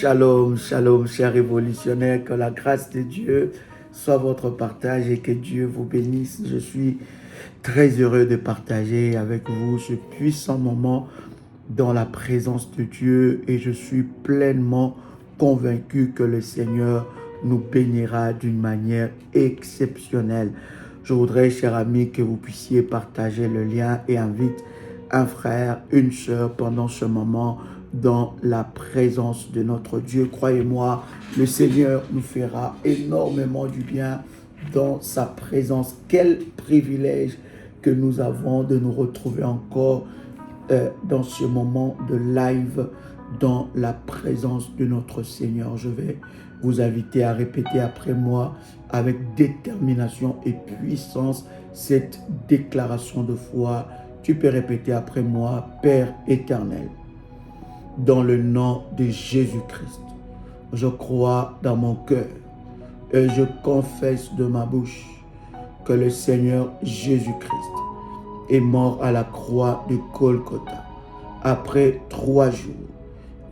Shalom, shalom, chers révolutionnaires, que la grâce de Dieu soit votre partage et que Dieu vous bénisse. Je suis très heureux de partager avec vous ce puissant moment dans la présence de Dieu et je suis pleinement convaincu que le Seigneur nous bénira d'une manière exceptionnelle. Je voudrais, chers amis, que vous puissiez partager le lien et invite un frère, une sœur pendant ce moment dans la présence de notre Dieu. Croyez-moi, le Seigneur nous fera énormément du bien dans sa présence. Quel privilège que nous avons de nous retrouver encore dans ce moment de live dans la présence de notre Seigneur. Je vais vous inviter à répéter après moi avec détermination et puissance cette déclaration de foi. Tu peux répéter après moi: Père éternel, dans le nom de Jésus-Christ, je crois dans mon cœur et je confesse de ma bouche que le Seigneur Jésus-Christ est mort à la croix de Golgotha. Après 3 jours,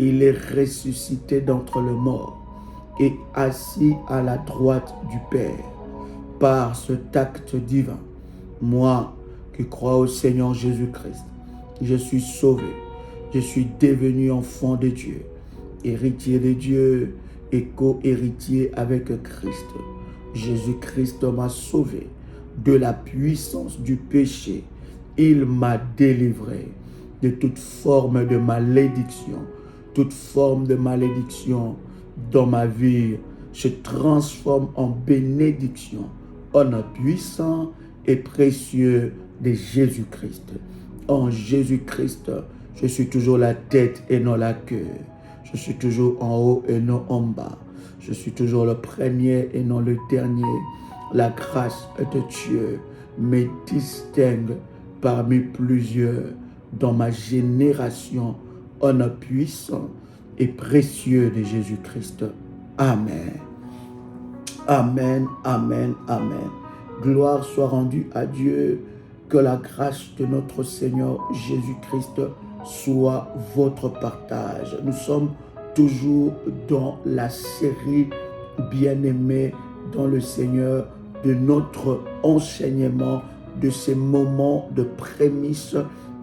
il est ressuscité d'entre les morts et assis à la droite du Père. Par cet acte divin, moi qui crois au Seigneur Jésus-Christ, je suis sauvé. Je suis devenu enfant de Dieu, héritier de Dieu et co-héritier avec Christ. Jésus-Christ m'a sauvé de la puissance du péché. Il m'a délivré de toute forme de malédiction. Toute forme de malédiction dans ma vie se transforme en bénédiction, en nom puissant et précieux de Jésus-Christ. En Jésus-Christ, je suis toujours la tête et non la queue. Je suis toujours en haut et non en bas. Je suis toujours le premier et non le dernier. La grâce de Dieu me distingue parmi plusieurs dans ma génération, en nom puissant et précieux de Jésus-Christ. Amen. Amen, amen, amen. Gloire soit rendue à Dieu. Que la grâce de notre Seigneur Jésus-Christ soit votre partage. Nous sommes toujours dans la série Bien-aimés dans le Seigneur, de notre enseignement, de ces moments de prémisse,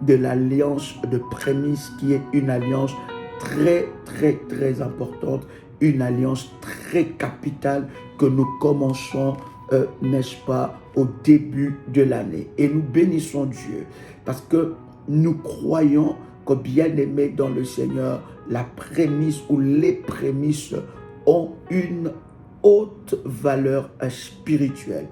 de l'alliance de prémisse qui est une alliance très, très, très importante, une alliance très capitale que nous commençons n'est-ce pas, au début de l'année. Et nous bénissons Dieu parce que nous croyons que bien-aimés dans le Seigneur, la prémisse ou les prémices ont une haute valeur spirituelle.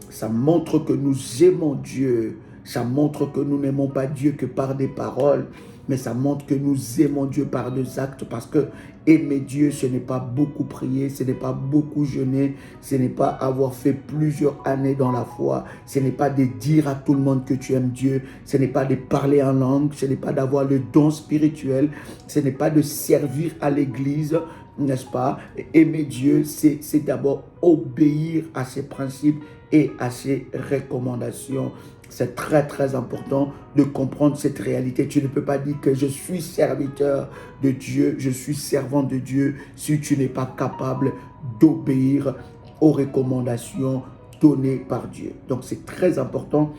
Ça montre que nous aimons Dieu. Ça montre que nous n'aimons pas Dieu que par des paroles, mais ça montre que nous aimons Dieu par des actes, parce que aimer Dieu, ce n'est pas beaucoup prier, ce n'est pas beaucoup jeûner, ce n'est pas avoir fait plusieurs années dans la foi, ce n'est pas de dire à tout le monde que tu aimes Dieu, ce n'est pas de parler en langue, ce n'est pas d'avoir le don spirituel, ce n'est pas de servir à l'église, n'est-ce pas? Aimer Dieu, c'est d'abord obéir à ses principes et à ses recommandations. C'est très très important de comprendre cette réalité. Tu ne peux pas dire que je suis serviteur de Dieu, je suis servant de Dieu, si tu n'es pas capable d'obéir aux recommandations données par Dieu. Donc c'est très important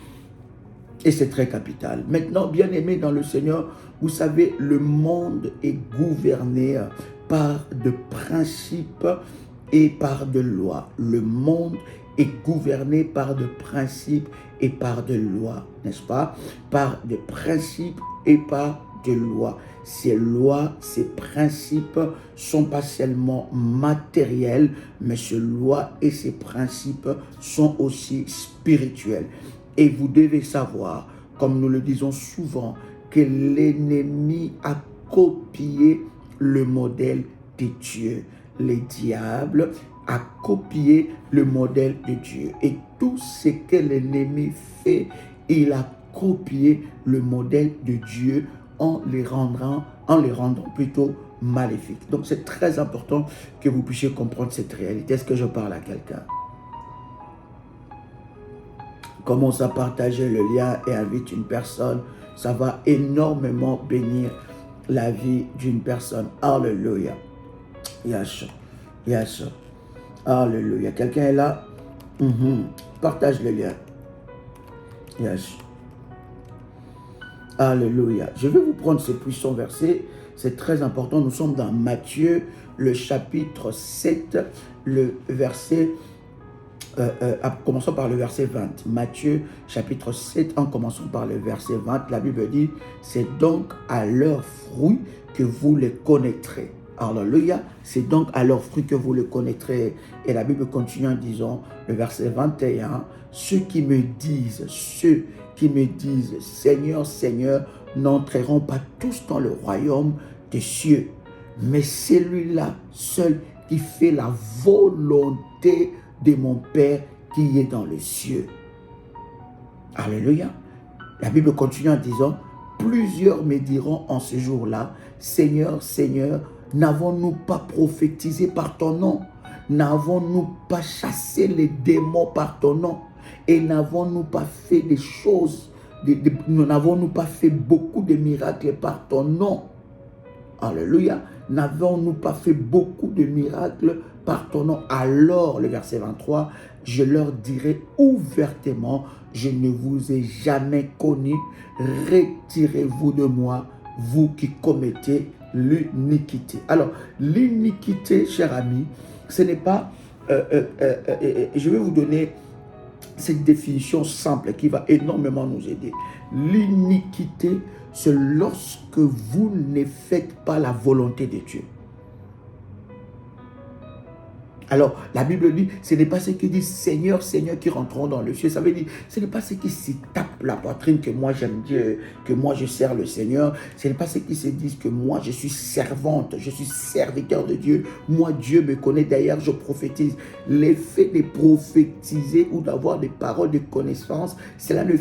et c'est très capital. Maintenant, bien-aimés dans le Seigneur, vous savez, le monde est gouverné par de principes et par de lois. Le monde est gouverné par de principes et par de lois, n'est-ce pas? Par des principes et par des lois. Ces lois, ces principes sont pas seulement matériels, mais ces lois et ces principes sont aussi spirituels. Et vous devez savoir, comme nous le disons souvent, que l'ennemi a copié le modèle de Dieu. Le diable a copié le modèle de Dieu. Et tout ce que l'ennemi fait, il a copié le modèle de Dieu en les rendant plutôt maléfiques. Donc c'est très important que vous puissiez comprendre cette réalité. Est-ce que je parle à quelqu'un? Commence à partager le lien et invite une personne. Ça va énormément bénir la vie d'une personne. Alléluia. Yes. Yes. Alléluia. Quelqu'un est là? Partage le lien. Yes. Alléluia. Je vais vous prendre ce puissant verset. C'est très important. Nous sommes dans Matthieu, le chapitre 7, le verset... commençons par le verset 20. Matthieu, chapitre 7, en commençant par le verset 20, la Bible dit, c'est donc à leurs fruits que vous les connaîtrez. Alléluia, c'est donc à leurs fruits que vous les connaîtrez. Et la Bible continue en disant, le verset 21, ceux qui me disent, Seigneur, Seigneur, n'entreront pas tous dans le royaume des cieux, mais celui-là seul qui fait la volonté de mon Père qui est dans les cieux. Alléluia. La Bible continue en disant, plusieurs me diront en ce jour-là, Seigneur, Seigneur, n'avons-nous pas prophétisé par ton nom? N'avons-nous pas chassé les démons par ton nom? Et n'avons-nous pas fait des choses, n'avons-nous pas fait beaucoup de miracles par ton nom? Alléluia. N'avons-nous pas fait beaucoup de miracles par ton nom? Alors, le verset 23, je leur dirai ouvertement, je ne vous ai jamais connu, retirez-vous de moi, vous qui commettez l'iniquité. Alors, l'iniquité, cher ami, ce n'est pas, je vais vous donner cette définition simple qui va énormément nous aider. L'iniquité, c'est lorsque vous ne faites pas la volonté de Dieu. Alors, la Bible dit, ce n'est pas ceux qui disent Seigneur, Seigneur qui rentreront dans le ciel. Ça veut dire, ce n'est pas ceux qui se tapent la poitrine que moi j'aime Dieu, que moi je sers le Seigneur. Ce n'est pas ceux qui se disent que moi je suis servante, je suis serviteur de Dieu. Moi, Dieu me connaît, d'ailleurs je prophétise. L'effet de prophétiser ou d'avoir des paroles de connaissance, cela ne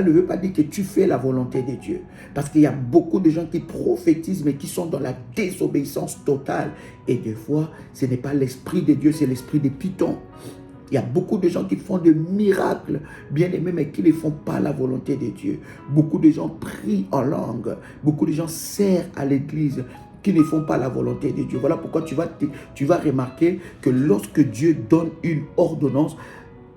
veut pas dire que tu fais la volonté de Dieu. Parce qu'il y a beaucoup de gens qui prophétisent, mais qui sont dans la désobéissance totale. Et des fois, ce n'est pas l'esprit de Dieu, c'est l'esprit de Python. Il y a beaucoup de gens qui font des miracles, bien aimés, mais qui ne font pas la volonté de Dieu. Beaucoup de gens prient en langue. Beaucoup de gens servent à l'église, qui ne font pas la volonté de Dieu. Voilà pourquoi tu vas remarquer que lorsque Dieu donne une ordonnance,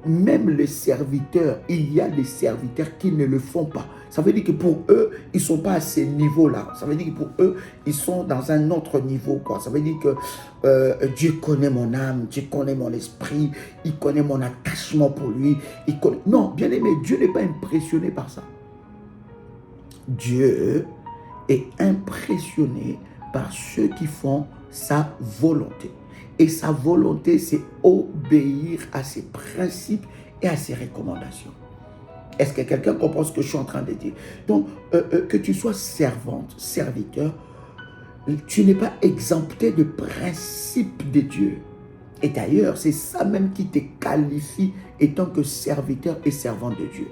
même les serviteurs, il y a des serviteurs qui ne le font pas. Ça veut dire que pour eux, ils ne sont pas à ce niveau-là. Ça veut dire que pour eux, ils sont dans un autre niveau, quoi. Ça veut dire que Dieu connaît mon âme, Dieu connaît mon esprit, il connaît mon attachement pour lui. Non, bien aimé, Dieu n'est pas impressionné par ça. Dieu est impressionné par ceux qui font sa volonté. Et sa volonté, c'est obéir à ses principes et à ses recommandations. Est-ce que quelqu'un comprend ce que je suis en train de dire? Donc, que tu sois servante, serviteur, tu n'es pas exempté de principes de Dieu. Et d'ailleurs, c'est ça même qui te qualifie étant que serviteur et servante de Dieu.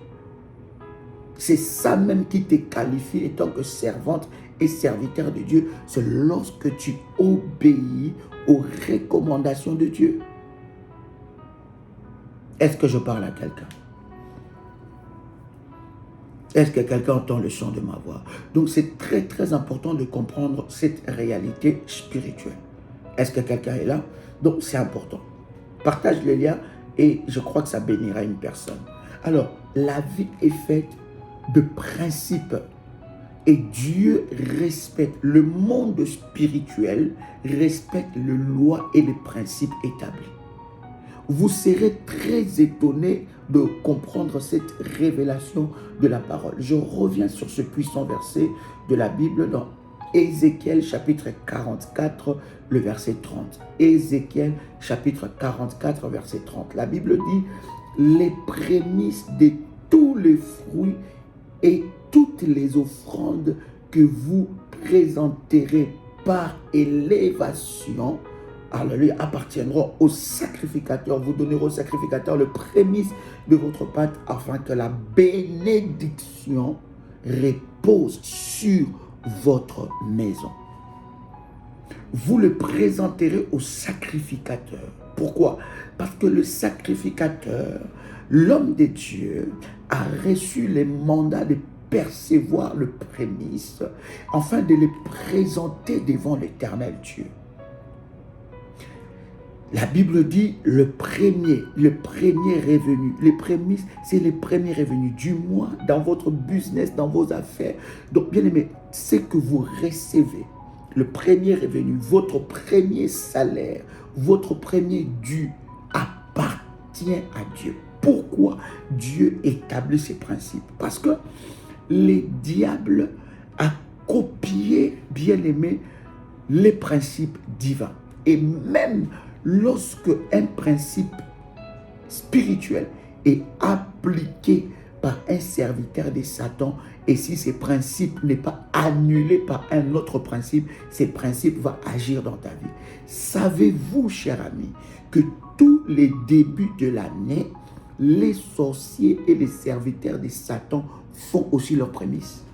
C'est ça même qui te qualifie étant que servante et serviteur de Dieu. C'est lorsque tu obéis aux recommandations de Dieu. Est-ce que je parle à quelqu'un? Est-ce que quelqu'un entend le son de ma voix? Donc c'est très très important de comprendre cette réalité spirituelle. Est-ce que quelqu'un est là? Donc c'est important. Partage le lien et je crois que ça bénira une personne. Alors, la vie est faite de principes. Et Dieu respecte, le monde spirituel respecte les lois et les principes établis. Vous serez très étonné de comprendre cette révélation de la parole. Je reviens sur ce puissant verset de la Bible dans Ézéchiel chapitre 44, le verset 30. Ézéchiel chapitre 44, verset 30. La Bible dit, les prémices de tous les fruits et toutes les offrandes que vous présenterez par élévation, alléluia, appartiendront au sacrificateur. Vous donnerez au sacrificateur le prémice de votre pâte afin que la bénédiction repose sur votre maison. Vous le présenterez au sacrificateur. Pourquoi? Parce que le sacrificateur, l'homme de Dieu, a reçu les mandats de percevoir le prémice, afin de les présenter devant l'Éternel Dieu. La Bible dit le premier revenu. Les prémices, c'est les premiers revenus du mois dans votre business, dans vos affaires. Donc, bien aimé, c'est que vous recevez le premier revenu, votre premier salaire, votre premier dû appartient à Dieu. Pourquoi Dieu établit ces principes? Parce que les diables a copié, bien aimé, les principes divins. Et même lorsque un principe spirituel est appliqué par un serviteur de Satan, et si ce principe n'est pas annulé par un autre principe, ce principe va agir dans ta vie. Savez-vous, cher ami, que tous les débuts de l'année, les sorciers et les serviteurs de Satan font aussi leurs prémices?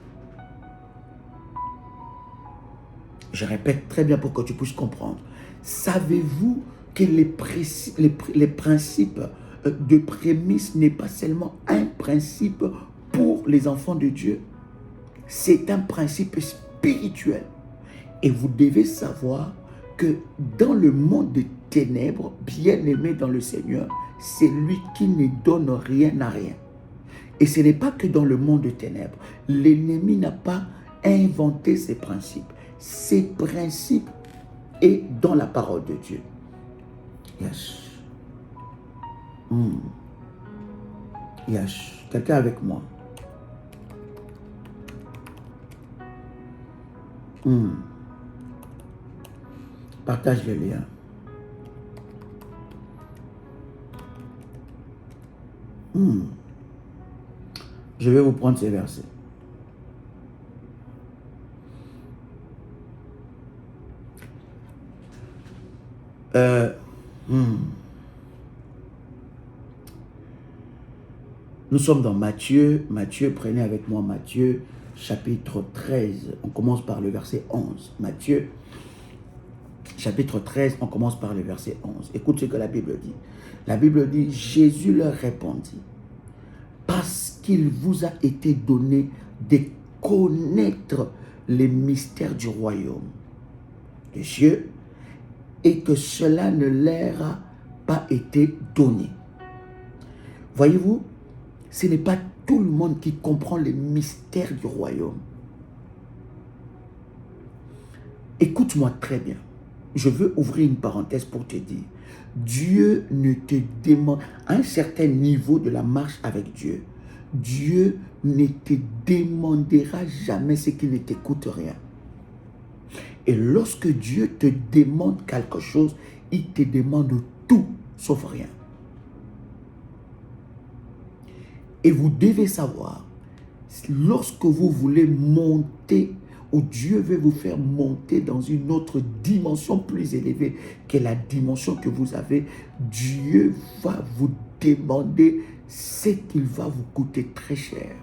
Je répète très bien pour que tu puisses comprendre. Savez-vous que les principes de prémisse n'est pas seulement un principe pour les enfants de Dieu? C'est un principe spirituel. Et vous devez savoir que dans le monde des ténèbres, bien-aimé dans le Seigneur, c'est lui qui ne donne rien à rien. Et ce n'est pas que dans le monde des ténèbres. L'ennemi n'a pas inventé ces principes. Ces principes sont dans la parole de Dieu. Yes. Yes. Quelqu'un avec moi? Partage le lien. Je vais vous prendre ces versets. Nous sommes dans Matthieu. Matthieu, prenez avec moi Matthieu, chapitre 13. On commence par le verset 11. Matthieu, chapitre 13, on commence par le verset 11. Écoute ce que la Bible dit. La Bible dit, Jésus leur répondit, parce qu'il vous a été donné de connaître les mystères du royaume des cieux, et que cela ne leur a pas été donné. Voyez-vous, ce n'est pas tout le monde qui comprend les mystères du royaume. Écoute-moi très bien. Je veux ouvrir une parenthèse pour te dire, Dieu ne te demande, à un certain niveau de la marche avec Dieu, Dieu ne te demandera jamais ce qui ne t'écoute rien. Et lorsque Dieu te demande quelque chose, il te demande tout, sauf rien. Et vous devez savoir, lorsque vous voulez monter, ou Dieu veut vous faire monter dans une autre dimension plus élevée que la dimension que vous avez, Dieu va vous demander ce qu'il va vous coûter très cher.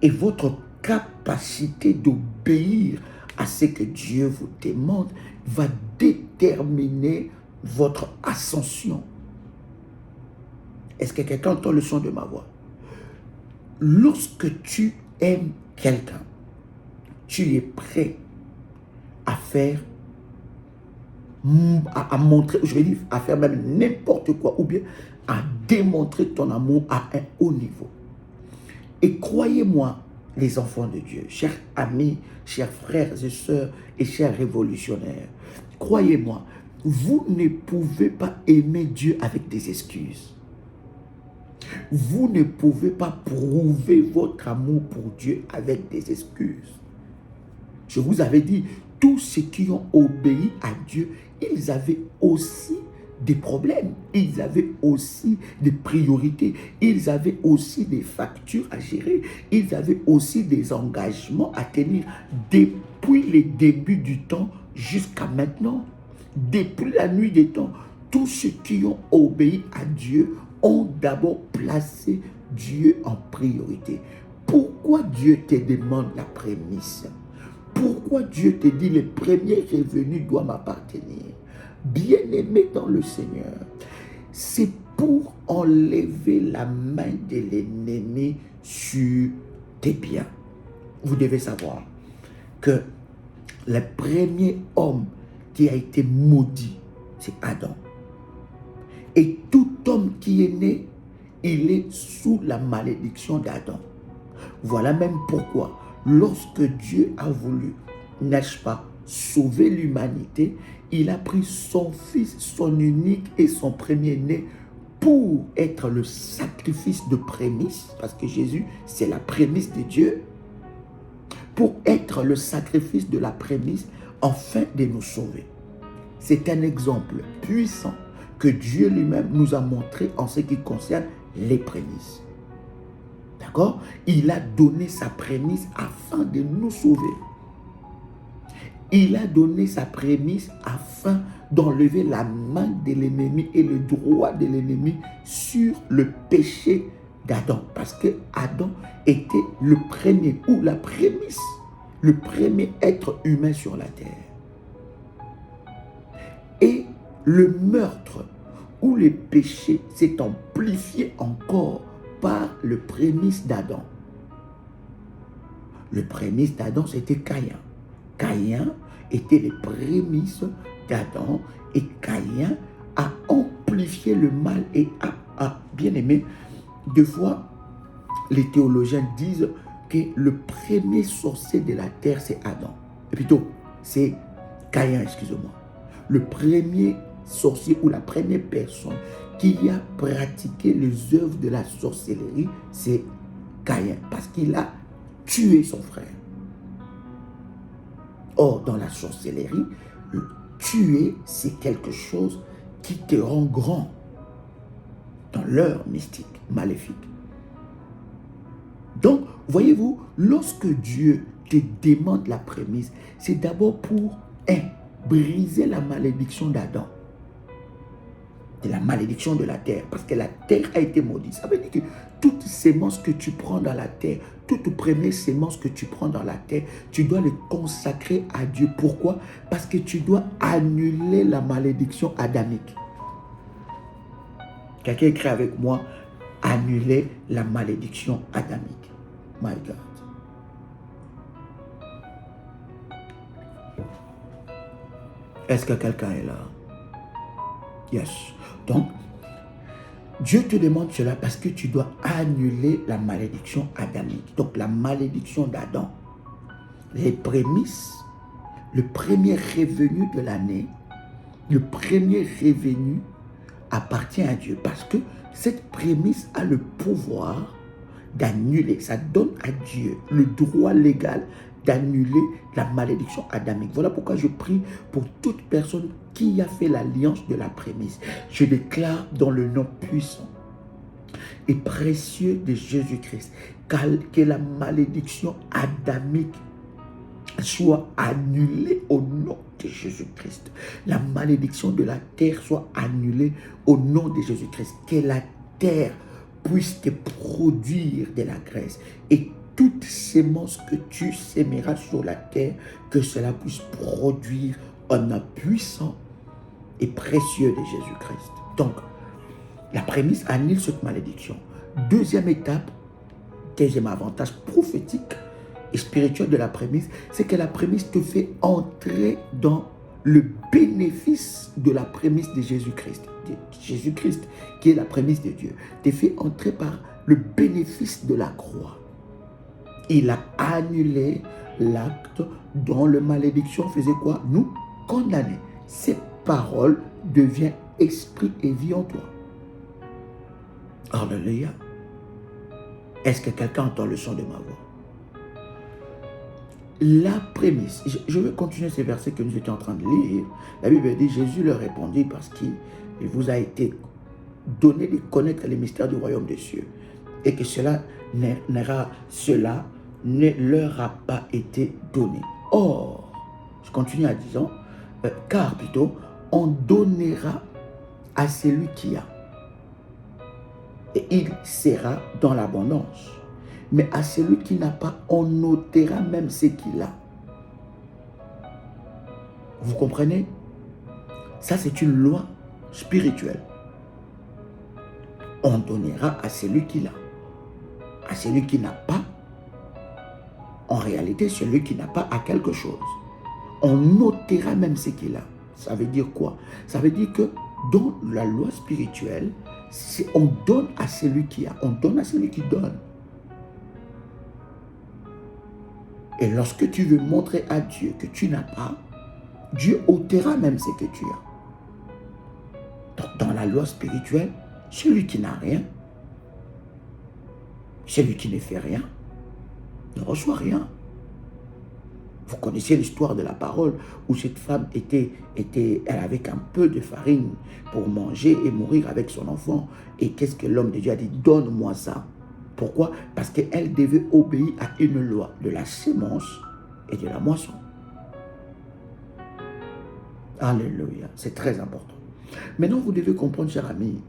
Et votre capacité d'obéir à ce que Dieu vous demande va déterminer votre ascension. Est-ce que quelqu'un entend le son de ma voix? Lorsque tu aimes quelqu'un, tu es prêt à faire, à montrer, je vais dire, à faire même n'importe quoi, ou bien à démontrer ton amour à un haut niveau. Et croyez-moi, les enfants de Dieu, chers amis, chers frères et sœurs et chers révolutionnaires, croyez-moi, vous ne pouvez pas aimer Dieu avec des excuses. Vous ne pouvez pas prouver votre amour pour Dieu avec des excuses. Je vous avais dit, tous ceux qui ont obéi à Dieu, ils avaient aussi des problèmes, ils avaient aussi des priorités, ils avaient aussi des factures à gérer, ils avaient aussi des engagements à tenir depuis les débuts du temps jusqu'à maintenant. Depuis la nuit des temps, tous ceux qui ont obéi à Dieu ont d'abord placé Dieu en priorité. Pourquoi Dieu te demande la prémisse? Pourquoi Dieu te dit le premier revenu doit m'appartenir? Bien-aimé dans le Seigneur, c'est pour enlever la main de l'ennemi sur tes biens. Vous devez savoir que le premier homme qui a été maudit, c'est Adam. Et tout homme qui est né, il est sous la malédiction d'Adam. Voilà même pourquoi, lorsque Dieu a voulu, n'est-ce pas, sauver l'humanité, il a pris son fils, son unique et son premier-né pour être le sacrifice de prémisse, parce que Jésus, c'est la prémisse de Dieu, pour être le sacrifice de la prémisse, afin de nous sauver. C'est un exemple puissant que Dieu lui-même nous a montré en ce qui concerne les prémices. D'accord? Il a donné sa prémisse afin de nous sauver. Il a donné sa prémisse afin d'enlever la main de l'ennemi et le droit de l'ennemi sur le péché d'Adam. Parce que Adam était le premier, ou la prémisse, le premier être humain sur la terre. Et le meurtre ou le péché s'est amplifié encore par le prémisse d'Adam. Le prémisse d'Adam, c'était Caïn. Caïn était les prémices d'Adam et Caïn a amplifié le mal et a bien aimé. Deux fois, les théologiens disent que le premier sorcier de la terre, c'est Adam. Et plutôt, c'est Caïn, excusez-moi. Le premier sorcier ou la première personne qui a pratiqué les œuvres de la sorcellerie, c'est Caïn, parce qu'il a tué son frère. Or, dans la sorcellerie, tuer, c'est quelque chose qui te rend grand dans l'heure mystique, maléfique. Donc, voyez-vous, lorsque Dieu te demande la prémisse, c'est d'abord pour, briser la malédiction d'Adam, de la malédiction de la terre, parce que la terre a été maudite. Ça veut dire que toute sémence que tu prends dans la terre, toute première sémence que tu prends dans la terre, tu dois les consacrer à Dieu. Pourquoi? Parce que tu dois annuler la malédiction adamique. Quelqu'un écrit avec moi, annuler la malédiction adamique. My God. Est-ce que quelqu'un est là? Yes. Donc, Dieu te demande cela parce que tu dois annuler la malédiction adamique. Donc, la malédiction d'Adam. Les prémices, le premier revenu de l'année, le premier revenu appartient à Dieu. Parce que cette prémisse a le pouvoir d'annuler. Ça donne à Dieu le droit légal d'annuler la malédiction adamique. Voilà pourquoi je prie pour toute personne qui a fait l'alliance de la prémisse. Je déclare dans le nom puissant et précieux de Jésus-Christ que la malédiction adamique soit annulée au nom de Jésus-Christ. La malédiction de la terre soit annulée au nom de Jésus-Christ. Que la terre puisse te produire de la graisse et toute sémence que tu sèmeras sur la terre, que cela puisse produire un nom puissant et précieux de Jésus-Christ. Donc, la prémisse annule cette malédiction. Deuxième étape, deuxième avantage prophétique et spirituel de la prémisse, c'est que la prémisse te fait entrer dans le bénéfice de la prémisse de Jésus-Christ. Jésus-Christ, qui est la prémisse de Dieu, te fait entrer par le bénéfice de la croix. Il a annulé l'acte dont la malédiction faisait quoi? Nous condamner. Cette parole devient esprit et vie en toi. Alléluia. Est-ce que quelqu'un entend le son de ma voix? La prémisse. Je vais continuer ces versets que nous étions en train de lire. La Bible dit, Jésus leur répondit parce qu'il vous a été donné de connaître les mystères du royaume des cieux et que cela ne leur a pas été donné. Or, je continue en disant, car plutôt, on donnera à celui qui a. Et il sera dans l'abondance. Mais à celui qui n'a pas, on ôtera même ce qu'il a. Vous comprenez? Ça, c'est une loi spirituelle. On donnera à celui qui l'a. À celui qui n'a pas, en réalité, celui qui n'a pas a quelque chose. On ôtera même ce qu'il a. Ça veut dire quoi? Ça veut dire que dans la loi spirituelle, on donne à celui qui a, on donne à celui qui donne. Et lorsque tu veux montrer à Dieu que tu n'as pas, Dieu ôtera même ce que tu as. Donc dans la loi spirituelle, celui qui n'a rien, celui qui ne fait rien, ne reçoit rien. Vous connaissez l'histoire de la parole où cette femme elle avait un peu de farine pour manger et mourir avec son enfant. Et qu'est-ce que l'homme de Dieu a dit? Donne-moi ça. Pourquoi? Parce qu'elle devait obéir à une loi de la sémence et de la moisson. Alléluia, c'est très important. Maintenant, vous devez comprendre, cher ami,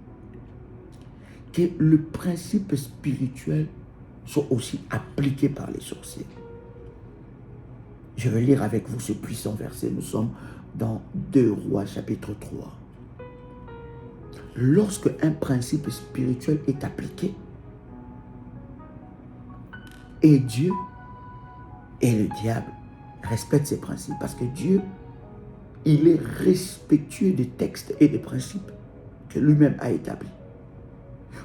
que le principe spirituel sont aussi appliqués par les sorciers. Je vais lire avec vous ce puissant verset. Nous sommes dans 2 Rois chapitre 3. Lorsque un principe spirituel est appliqué, et Dieu et le diable respectent ces principes, parce que Dieu, il est respectueux des textes et des principes que lui-même a établis.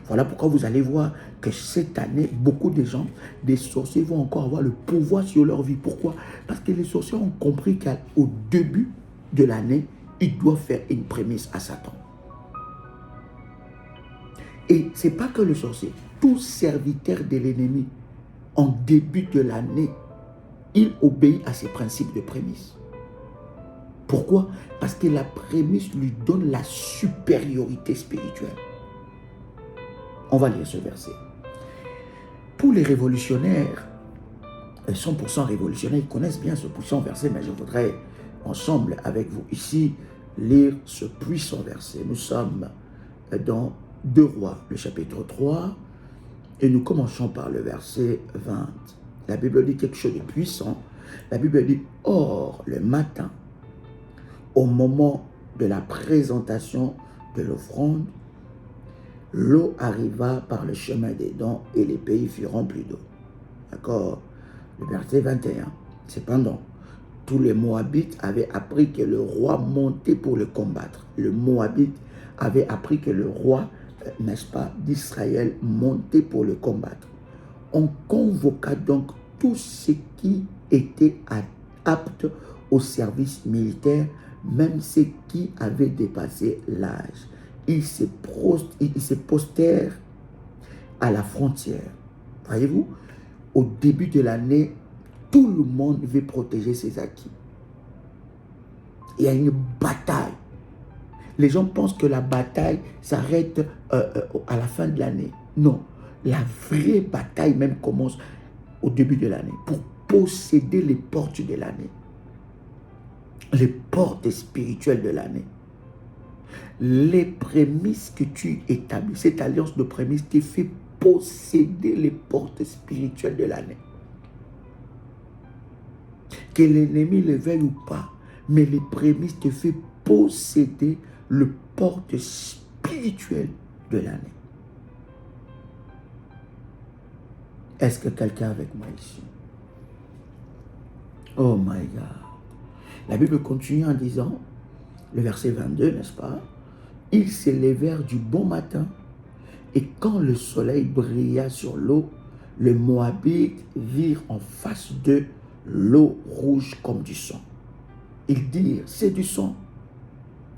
Voilà pourquoi vous allez voir que cette année, beaucoup de gens, des sorciers vont encore avoir le pouvoir sur leur vie. Pourquoi? Parce que les sorciers ont compris qu'au début de l'année, ils doivent faire une prémisse à Satan. Et ce n'est pas que le sorcier, tout serviteur de l'ennemi, en début de l'année, il obéit à ces principes de prémisse. Pourquoi? Parce que la prémisse lui donne la supériorité spirituelle. On va lire ce verset. Pour les révolutionnaires, 100% révolutionnaires, ils connaissent bien ce puissant verset, mais je voudrais ensemble avec vous ici lire ce puissant verset. Nous sommes dans 2 Rois, le chapitre 3, et nous commençons par le verset 20. La Bible dit quelque chose de puissant. La Bible dit, or, le matin, au moment de la présentation de l'offrande, l'eau arriva par le chemin des dents et les pays furent remplis d'eau. D'accord? Le verset 21. Cependant, tous les Moabites avaient appris que le roi montait pour le combattre. Le Moabite avait appris que le roi, n'est-ce pas, d'Israël montait pour le combattre. On convoqua donc tous ceux qui étaient aptes au service militaire, même ceux qui avaient dépassé l'âge. Ils se postèrent à la frontière. Voyez-vous, au début de l'année, tout le monde veut protéger ses acquis. Il y a une bataille. Les gens pensent que la bataille s'arrête à la fin de l'année. Non, la vraie bataille même commence au début de l'année pour posséder les portes de l'année. Les portes spirituelles de l'année. Les prémices que tu établis, cette alliance de prémices te fait posséder les portes spirituelles de l'année. Que l'ennemi le veuille ou pas, mais les prémices te fait posséder le porte spirituel de l'année. Est-ce que quelqu'un est avec moi ici? Oh my God. La Bible continue en disant, le verset 22, n'est-ce pas? Ils se levèrent du bon matin, et quand le soleil brilla sur l'eau, les Moabites virent en face d'eux l'eau rouge comme du sang. Ils dirent, c'est du sang.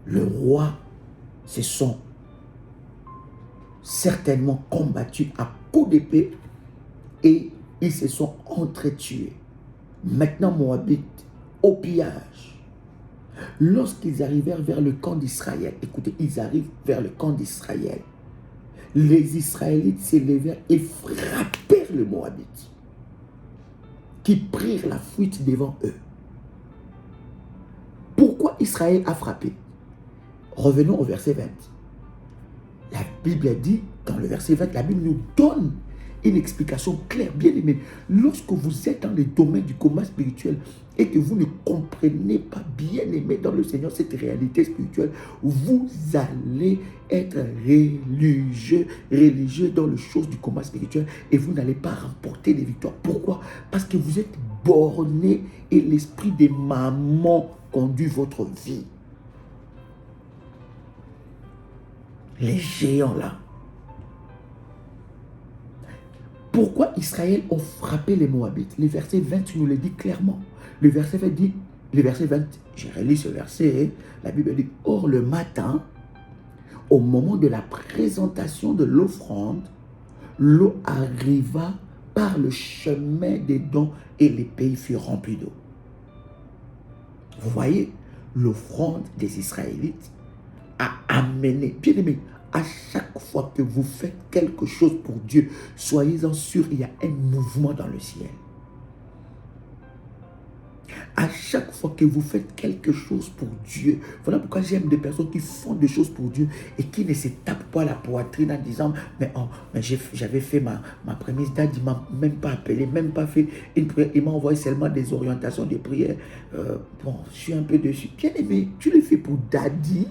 Le roi se sont certainement combattus à coups d'épée et ils se sont entretués. Maintenant, Moabites, au pillage. Lorsqu'ils arrivèrent vers le camp d'Israël, écoutez, ils arrivent vers le camp d'Israël, les Israélites s'élevèrent et frappèrent les Moabites, qui prirent la fuite devant eux. Pourquoi Israël a frappé? Revenons au verset 20. La Bible dit, dans le verset 20, la Bible nous donne une explication claire, bien aimée. Lorsque vous êtes dans les domaines du combat spirituel et que vous ne comprenez pas, bien aimé dans le Seigneur, cette réalité spirituelle, vous allez être religieux dans les choses du combat spirituel et vous n'allez pas remporter des victoires. Pourquoi? Parce que vous êtes borné et l'esprit des mamans conduit votre vie. Les géants là. Pourquoi Israël ont frappé les Moabites? Le verset 20 nous le dit clairement. Le verset 20 dit, j'ai relu ce verset, la Bible dit, or le matin, au moment de la présentation de l'offrande, l'eau arriva par le chemin des dons et les pays furent remplis d'eau. Vous voyez, l'offrande des Israélites a amené, bien aimé, à chaque fois que vous faites quelque chose pour Dieu, soyez-en sûrs, il y a un mouvement dans le ciel. À chaque fois que vous faites quelque chose pour Dieu, voilà pourquoi j'aime des personnes qui font des choses pour Dieu et qui ne se tapent pas la poitrine en disant mais j'avais fait ma prémisse, Dad, il ne m'a même pas appelé, même pas fait une prière, il m'a envoyé seulement des orientations de prière. Bon, je suis un peu dessus. Bien aimé, tu le fais pour Daddy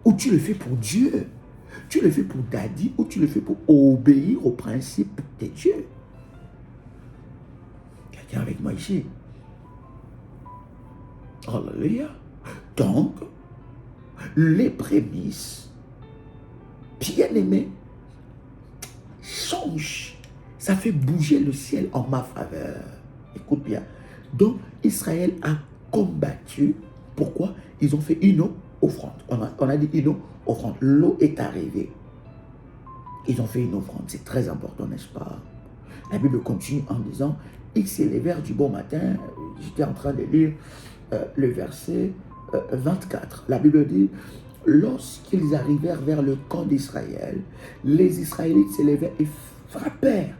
ou tu le fais pour Dieu? Tu le fais pour Daddy ou tu le fais pour obéir aux principes de Dieu? Quelqu'un avec moi ici? Alléluia. Donc, les prémices, bien aimé, changent. Ça fait bouger le ciel en ma faveur. Écoute bien. Donc, Israël a combattu. Pourquoi? Ils ont fait une offrande. On a dit une offrande. L'eau est arrivée. Ils ont fait une offrande. C'est très important, n'est-ce pas? La Bible continue en disant, ils s'élevèrent du bon matin. J'étais en train de lire le verset 24. La Bible dit, lorsqu'ils arrivèrent vers le camp d'Israël, les Israélites s'élevèrent et frappèrent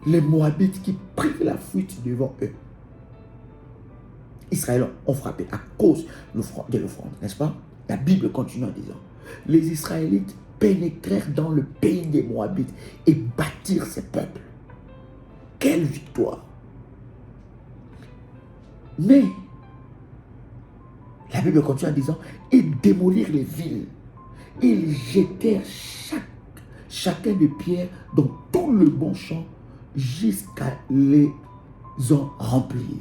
les Moabites qui prirent la fuite devant eux. Israël ont frappé à cause de l'offrande, n'est-ce pas? La Bible continue en disant, les Israélites pénétrèrent dans le pays des Moabites et battirent ces peuples. Quelle victoire! Mais la Bible continue en disant, ils démolirent les villes. Ils jetèrent chacun de pierres dans tout le bon champ jusqu'à les en remplir.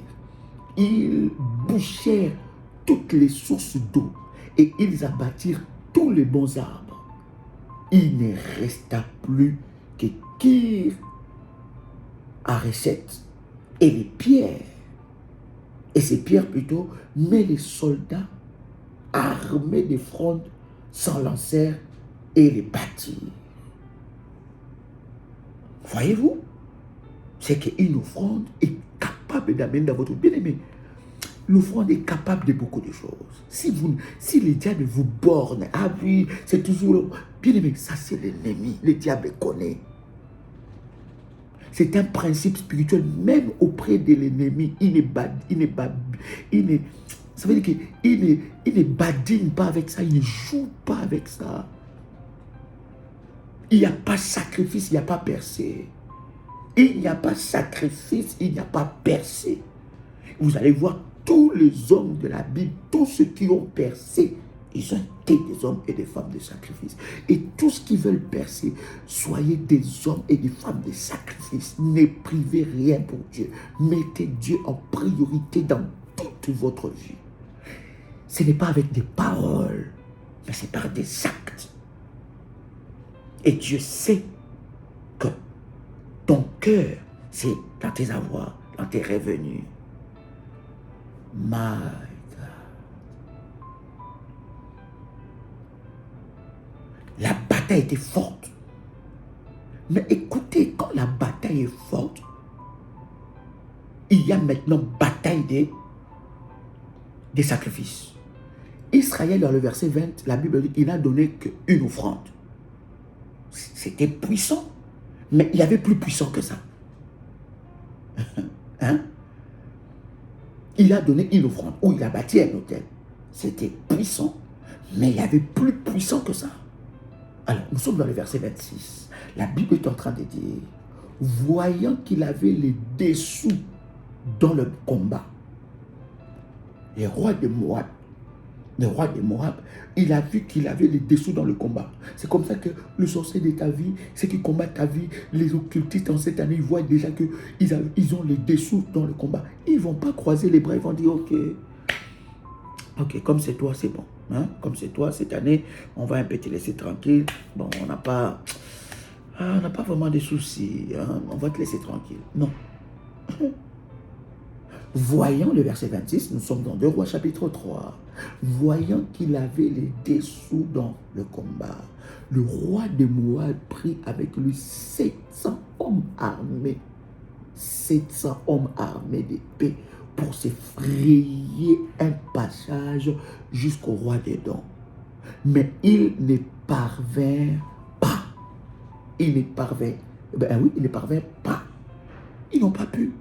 Ils bouchèrent toutes les sources d'eau et ils abattirent tous les bons arbres. Il ne resta plus que Kir Hareset et les pierres. Et ces pierres plutôt, mais les soldats armés de frondes s'en lancèrent et les battirent. Voyez-vous, c'est qu'une offrande est capable d'amener dans votre bien-aimé. L'offrande est capable de beaucoup de choses. Si le diable vous borne, ah oui, c'est toujours bien-aimé, ça c'est l'ennemi, le diable connaît. C'est un principe spirituel, même auprès de l'ennemi. Ça veut dire qu'il ne badine pas avec ça, il ne joue pas avec ça. Il n'y a pas sacrifice, il n'y a pas percée. Il n'y a pas sacrifice, il n'y a pas percée. Vous allez voir tous les hommes de la Bible, tous ceux qui ont percé, ils ont été des hommes et des femmes de sacrifice. Et tous ceux qui veulent percer, soyez des hommes et des femmes de sacrifice. Ne privez rien pour Dieu. Mettez Dieu en priorité dans toute votre vie. Ce n'est pas avec des paroles, mais c'est par des actes. Et Dieu sait que ton cœur, c'est dans tes avoirs, dans tes revenus. My God. La bataille était forte. Mais écoutez, quand la bataille est forte, il y a maintenant bataille des sacrifices. Israël, dans le verset 20, la Bible dit qu'il n'a donné qu'une offrande. C'était puissant, mais il y avait plus puissant que ça. Hein? Il a donné une offrande, ou il a bâti un hôtel. C'était puissant, mais il y avait plus puissant que ça. Alors, nous sommes dans le verset 26. La Bible est en train de dire, voyant qu'il avait les dessous dans le combat, les rois de Moab, il a vu qu'il avait les dessous dans le combat. C'est comme ça que le sorcier de ta vie, ceux qui combattent ta vie, les occultistes en cette année, ils voient déjà qu'ils ont les dessous dans le combat. Ils ne vont pas croiser les bras, ils vont dire, ok, comme c'est toi, c'est bon. Hein? Comme c'est toi, cette année, on va un peu te laisser tranquille. Bon, on n'a pas vraiment de soucis. Hein? On va te laisser tranquille. Non. Voyant le verset 26, nous sommes dans 2 Rois chapitre 3. Voyant qu'il avait les dessous dans le combat, le roi de Moab prit avec lui 700 hommes armés. 700 hommes armés d'épée pour se frayer un passage jusqu'au roi d'Édom. Mais ils ne parvinrent pas. Ils ne parvinrent pas. Ils n'ont pas pu.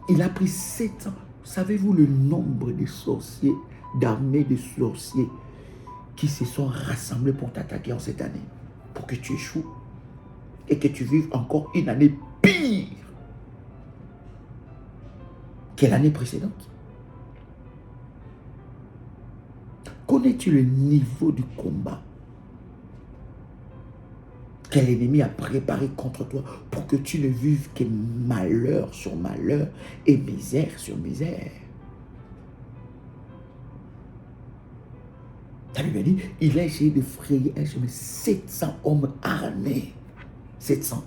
Il a pris 700. Savez-vous le nombre de sorciers, d'armées de sorciers qui se sont rassemblés pour t'attaquer en cette année, pour que tu échoues et que tu vives encore une année pire que l'année précédente? Connais-tu le niveau du combat que l'ennemi a préparé contre toi pour que tu ne vives que malheur sur malheur et misère sur misère? La Bible dit, il a essayé de frayer un chemin, 700 hommes armés. 700.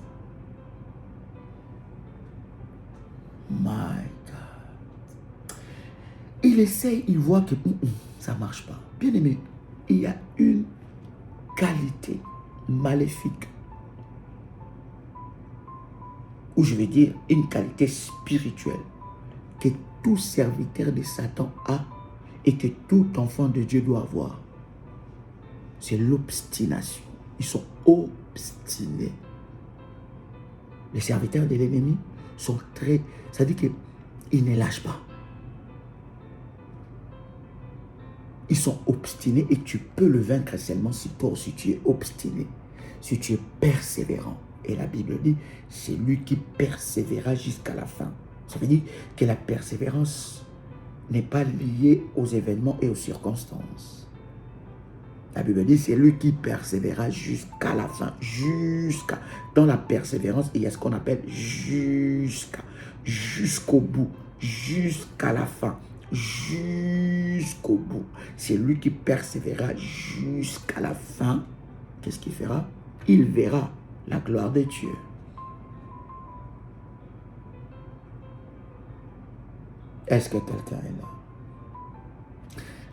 My God. Il essaye, il voit que ça ne marche pas. Bien aimé, il y a une qualité maléfique, ou je vais dire une qualité spirituelle, que tout serviteur de Satan a et que tout enfant de Dieu doit avoir. C'est l'obstination. Ils sont obstinés. Les serviteurs de l'ennemi sont très... Ça dit qu'ils ne lâchent pas. Ils sont obstinés et tu peux le vaincre seulement si toi aussi tu es obstiné, si tu es persévérant. Et la Bible dit, c'est lui qui persévéra jusqu'à la fin. Ça veut dire que la persévérance n'est pas liée aux événements et aux circonstances. La Bible dit, c'est lui qui persévéra jusqu'à la fin. Dans la persévérance, il y a ce qu'on appelle jusqu'au bout, jusqu'à la fin. Jusqu'au bout. C'est lui qui persévérera jusqu'à la fin. Qu'est-ce qu'il fera? Il verra la gloire de Dieu. Est-ce que quelqu'un est là?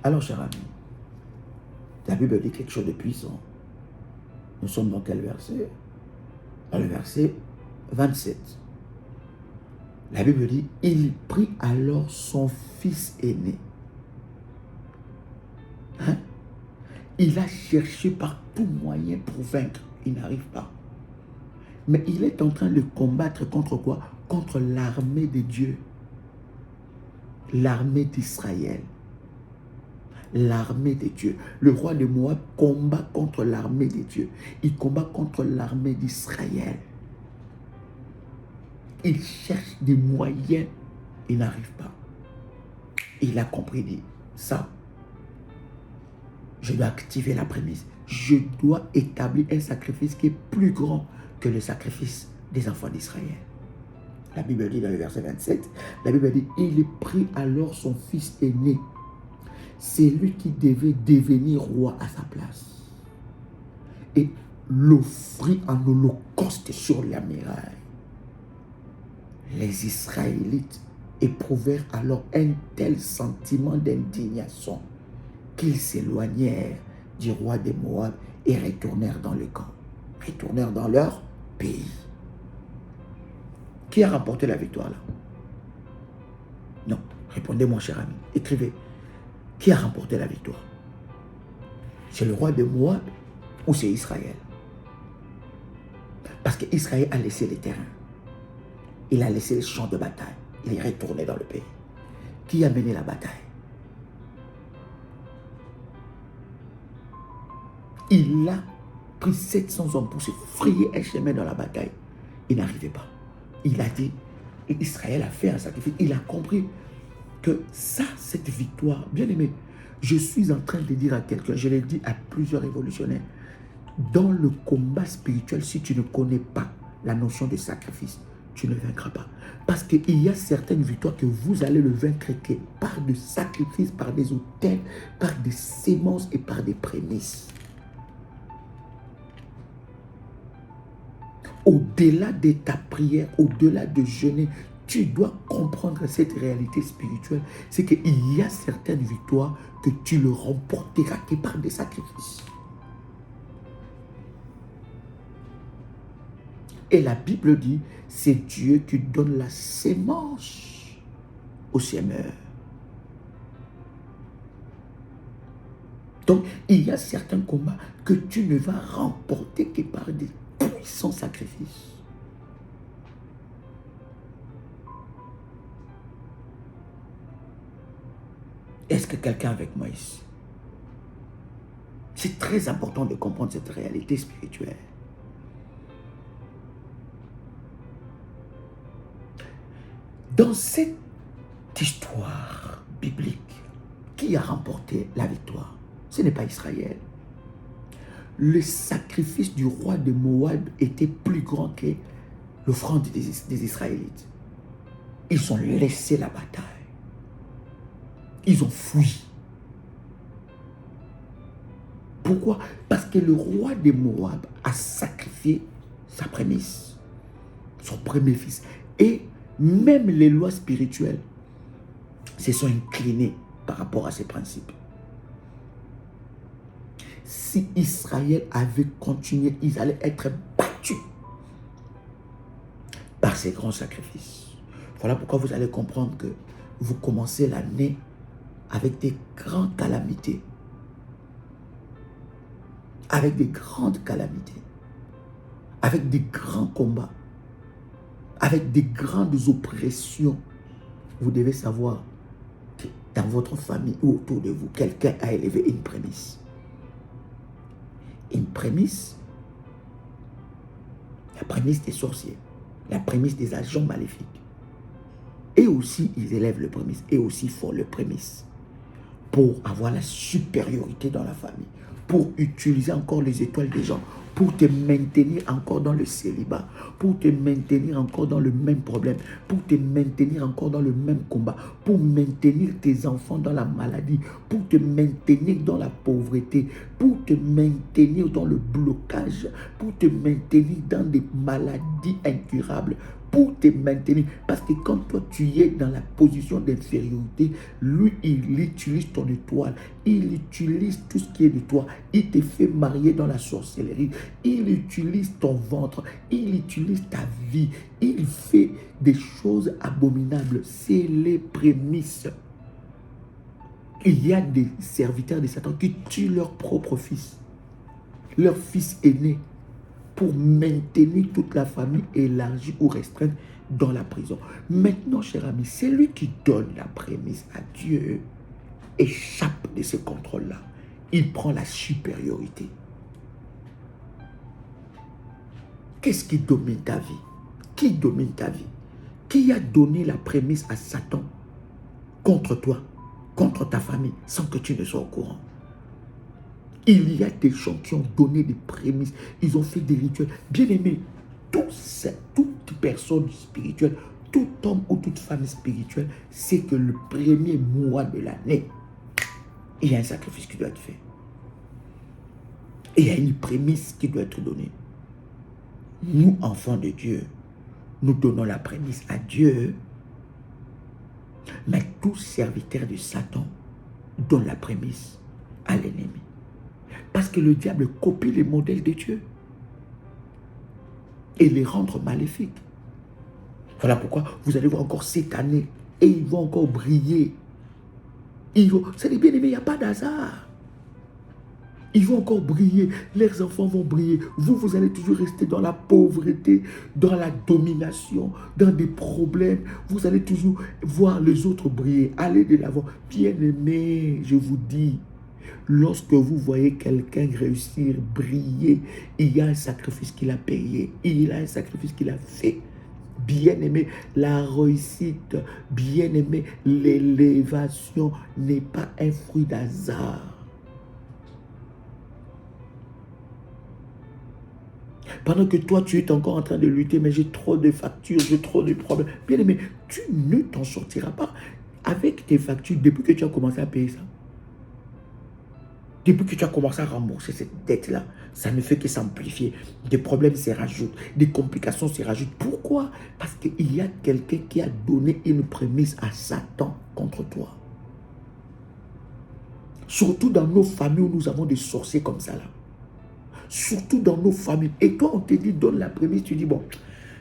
Alors, cher ami, la Bible dit quelque chose de puissant. Nous sommes dans quel verset? Dans le verset 27. La Bible dit, il prit alors son fils aîné. Hein? Il a cherché par tout moyen pour vaincre. Il n'arrive pas. Mais il est en train de combattre contre quoi? Contre l'armée de Dieu. L'armée d'Israël. L'armée de Dieu. Le roi de Moab combat contre l'armée de Dieu. Il combat contre l'armée d'Israël. Il cherche des moyens, il n'arrive pas. Il a compris, dit, ça, je dois activer la prémisse. Je dois établir un sacrifice qui est plus grand que le sacrifice des enfants d'Israël. La Bible dit dans le verset 27, la Bible dit, il prit alors son fils aîné. C'est lui qui devait devenir roi à sa place. Et l'offrit en holocauste sur la muraille. Les Israélites éprouvèrent alors un tel sentiment d'indignation qu'ils s'éloignèrent du roi des Moab et retournèrent dans le camp, retournèrent dans leur pays. Qui a remporté la victoire là? Non, répondez mon cher ami, écrivez. Qui a remporté la victoire? C'est le roi de Moab ou c'est Israël? Parce qu'Israël a laissé les terrains. Il a laissé les champs de bataille. Il est retourné dans le pays. Qui a mené la bataille? Il a pris 700 hommes pour se frayer un chemin dans la bataille. Il n'arrivait pas. Il a dit, Israël a fait un sacrifice. Il a compris que ça, cette victoire, bien aimé, je suis en train de dire à quelqu'un, je l'ai dit à plusieurs révolutionnaires, dans le combat spirituel, si tu ne connais pas la notion de sacrifice, tu ne vaincras pas. Parce qu'il y a certaines victoires que vous allez le vaincre que par des sacrifices, par des autels, par des sémences et par des prémices. Au-delà de ta prière, au-delà de jeûner, tu dois comprendre cette réalité spirituelle. C'est qu'il y a certaines victoires que tu ne remporteras que par des sacrifices. Et la Bible dit, c'est Dieu qui donne la sémence au semeur. Donc, il y a certains combats que tu ne vas remporter que par des puissants sacrifices. Est-ce que quelqu'un est avec moi ici? C'est très important de comprendre cette réalité spirituelle. Dans cette histoire biblique, qui a remporté la victoire? Ce n'est pas Israël. Le sacrifice du roi de Moab était plus grand que l'offrande des Israélites. Ils ont laissé la bataille. Ils ont fui. Pourquoi? Parce que le roi de Moab a sacrifié sa prémisse, son premier fils. Et même les lois spirituelles se sont inclinées par rapport à ces principes. Si Israël avait continué, ils allaient être battus par ces grands sacrifices. Voilà pourquoi vous allez comprendre que vous commencez l'année avec des grandes calamités. Avec des grandes calamités. Avec des grands combats. Avec des grandes oppressions. Vous devez savoir que dans votre famille ou autour de vous, quelqu'un a élevé une prémisse. Une prémisse, la prémisse des sorciers, la prémisse des agents maléfiques. Et aussi, ils élèvent le prémisse, et aussi font le prémisse pour avoir la supériorité dans la famille, pour utiliser encore les étoiles des gens, pour te maintenir encore dans le célibat, pour te maintenir encore dans le même problème, pour te maintenir encore dans le même combat, pour maintenir tes enfants dans la maladie, pour te maintenir dans la pauvreté, pour te maintenir dans le blocage, pour te maintenir dans des maladies incurables, pour te maintenir. Parce que quand toi tu es dans la position d'infériorité, lui il utilise ton étoile, il utilise tout ce qui est de toi, il te fait marier dans la sorcellerie, il utilise ton ventre, il utilise ta vie, il fait des choses abominables. C'est les prémices. Il y a des serviteurs de Satan qui tuent leur propre fils, leur fils aîné, pour maintenir toute la famille élargie ou restreinte dans la prison. Maintenant, cher ami, c'est lui qui donne la prémisse à Dieu. Échappe de ce contrôle-là. Il prend la supériorité. Qu'est-ce qui domine ta vie? Qui domine ta vie? Qui a donné la prémisse à Satan contre toi, contre ta famille, sans que tu ne sois au courant? Il y a des gens qui ont donné des prémices, ils ont fait des rituels. Bien aimé, toute personne spirituelle, tout homme ou toute femme spirituelle, c'est que le premier mois de l'année, il y a un sacrifice qui doit être fait. Et il y a une prémisse qui doit être donnée. Nous, enfants de Dieu, nous donnons la prémisse à Dieu, mais tout serviteur de Satan donne la prémisse à l'ennemi. Parce que le diable copie les modèles de Dieu et les rend maléfiques. Voilà pourquoi vous allez voir encore cette année et ils vont encore briller. C'est des bien-aimés, il n'y a pas d'hasard. Ils vont encore briller, leurs enfants vont briller. Vous allez toujours rester dans la pauvreté, dans la domination, dans des problèmes. Vous allez toujours voir les autres briller. Allez de l'avant. Bien-aimés, je vous dis, lorsque vous voyez quelqu'un réussir, briller, il y a un sacrifice qu'il a payé. Il a un sacrifice qu'il a fait. Bien-aimé, la réussite, bien-aimé, l'élévation n'est pas un fruit d'hasard. Pendant que toi, tu es encore en train de lutter, mais j'ai trop de factures, j'ai trop de problèmes. Bien aimé, tu ne t'en sortiras pas avec tes factures depuis que tu as commencé à payer ça. Depuis que tu as commencé à rembourser cette dette-là, ça ne fait que s'amplifier. Des problèmes se rajoutent, des complications se rajoutent. Pourquoi? Parce qu'il y a quelqu'un qui a donné une prémisse à Satan contre toi. Surtout dans nos familles où nous avons des sorciers comme ça là. Surtout dans nos familles. Et toi, on te dit, donne la prémisse, tu dis, bon,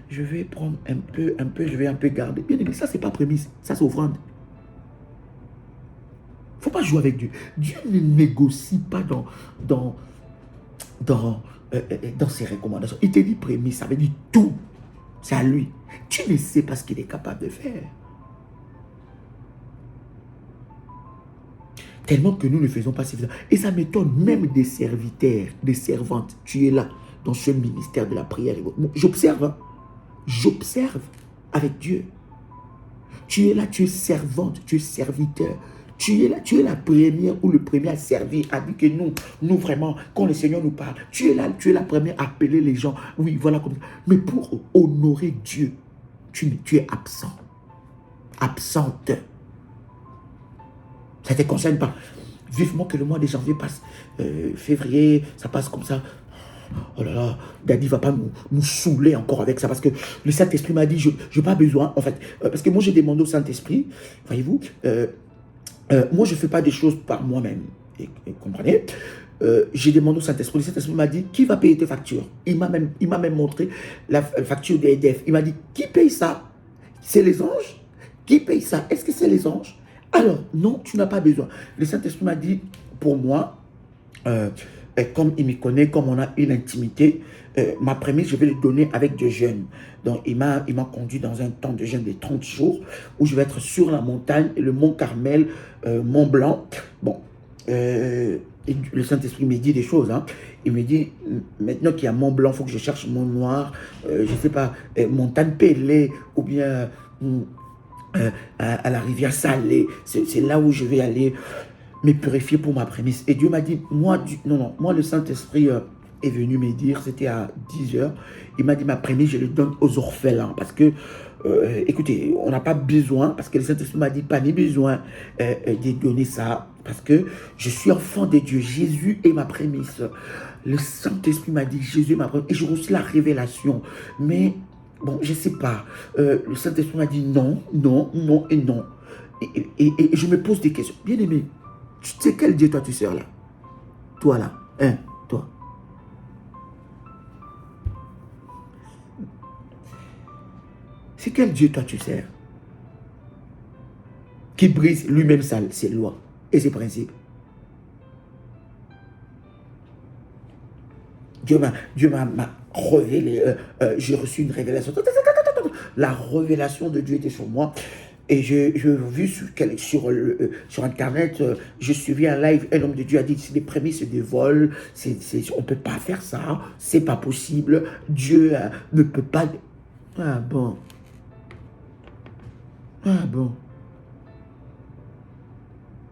je vais prendre un peu, je vais un peu garder. Bien aimé, ça, c'est pas prémisse, ça, c'est offrande. Il ne faut pas jouer avec Dieu. Dieu ne négocie pas dans ses recommandations. Il te dit prémisse, ça veut dire tout. C'est à lui. Tu ne sais pas ce qu'il est capable de faire. Tellement que nous ne faisons pas suffisamment. Et ça m'étonne même des serviteurs, des servantes. Tu es là, dans ce ministère de la prière. J'observe, hein. J'observe avec Dieu. Tu es là, tu es servante, tu es serviteur. Tu es là, tu es la première ou le premier à servir, à dire que nous vraiment, quand le Seigneur nous parle, tu es là, tu es la première à appeler les gens. Oui, voilà comme ça. Mais pour honorer Dieu, tu es absent. Absente. Ça ne te concerne pas. Vivement que le mois de janvier passe. Février, ça passe comme ça. Oh là là, Daddy ne va pas nous saouler encore avec ça. Parce que le Saint-Esprit m'a dit, je n'ai pas besoin, en fait. Parce que moi, j'ai demandé au Saint-Esprit, voyez-vous, moi, je ne fais pas des choses par moi-même. Vous comprenez? J'ai demandé au Saint-Esprit. Le Saint-Esprit m'a dit, qui va payer tes factures? Il m'a même montré la facture des EDF. Il m'a dit, qui paye ça? C'est les anges? Qui paye ça? Est-ce que c'est les anges? Alors, non, tu n'as pas besoin. Le Saint-Esprit m'a dit, pour moi, comme il me connaît, comme on a une intimité, ma prémisse, je vais le donner avec des jeûnes. Donc, il m'a conduit dans un temps de jeûne de 30 jours, où je vais être sur la montagne, le mont Carmel, Mont Blanc. Bon, et le Saint-Esprit me dit des choses. Hein. Il me dit, maintenant qu'il y a Mont Blanc, il faut que je cherche Mont Noir, je ne sais pas, Montagne Pelée, ou bien à la rivière Salée. C'est là où je vais aller me purifier pour ma prémisse. Et Dieu m'a dit, moi, moi le Saint-Esprit est venu me dire, c'était à 10h, il m'a dit, ma prémisse, je le donne aux orphelins. Parce que, écoutez, on n'a pas besoin, parce que le Saint-Esprit m'a dit, pas ni besoin de donner ça, parce que je suis enfant de Dieu. Jésus est ma prémisse. Le Saint-Esprit m'a dit, Jésus est ma prémisse. Et j'ai reçu la révélation. Mais, bon, je ne sais pas. Le Saint-Esprit m'a dit non, non, non et non. Et je me pose des questions. Bien aimé, tu sais quel Dieu toi tu sers là? Toi là, hein, toi. C'est quel Dieu toi tu sers? Qui brise lui-même ses lois et ses principes. Dieu m'a révélé, j'ai reçu une révélation. La révélation de Dieu était sur moi. Et j'ai vu sur Internet, je suivis un live, un homme de Dieu a dit, c'est des prémices de vol, on ne peut pas faire ça, c'est pas possible, Dieu ne peut pas... Ah bon. Ah bon.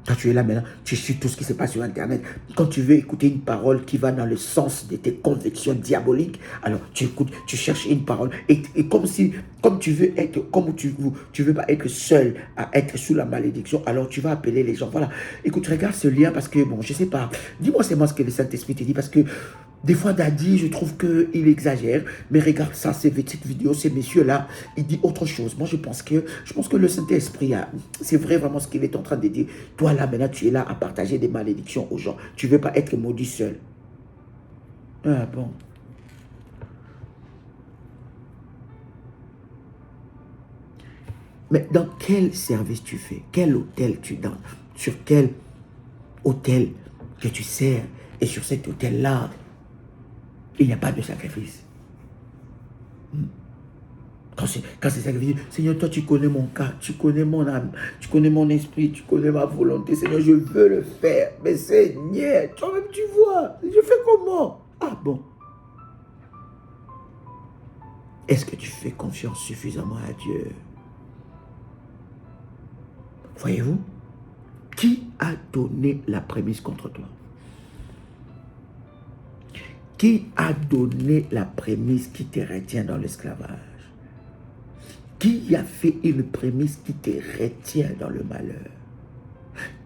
Quand tu es là maintenant, tu suis tout ce qui se passe sur Internet. Quand tu veux écouter une parole qui va dans le sens de tes convictions diaboliques, alors tu écoutes, tu cherches une parole. Et comme tu veux être, comme tu veux pas être seul à être sous la malédiction, alors tu vas appeler les gens. Voilà. Écoute, regarde ce lien parce que, bon, je sais pas. Dis-moi c'est moi ce que le Saint-Esprit te dit parce que des fois, Daddy, je trouve qu'il exagère. Mais regarde ça, cette vidéo, ces messieurs-là, il dit autre chose. Moi, je pense que le Saint-Esprit, c'est vrai vraiment ce qu'il est en train de dire. Toi, là, maintenant, tu es là à partager des malédictions aux gens. Tu ne veux pas être maudit seul. Ah bon. Mais dans quel service tu fais? Quel hôtel tu danses? Sur quel hôtel que tu sers? Et sur cet hôtel-là, il n'y a pas de sacrifice. Quand c'est sacrifice, Seigneur, toi tu connais mon cas, tu connais mon âme, tu connais mon esprit, tu connais ma volonté. Seigneur, je veux le faire. Mais Seigneur, toi-même tu vois, je fais comment? Ah bon. Est-ce que tu fais confiance suffisamment à Dieu? Voyez-vous? Qui a donné la prémisse contre toi? Qui a donné la prémisse qui te retient dans l'esclavage? Qui a fait une prémisse qui te retient dans le malheur?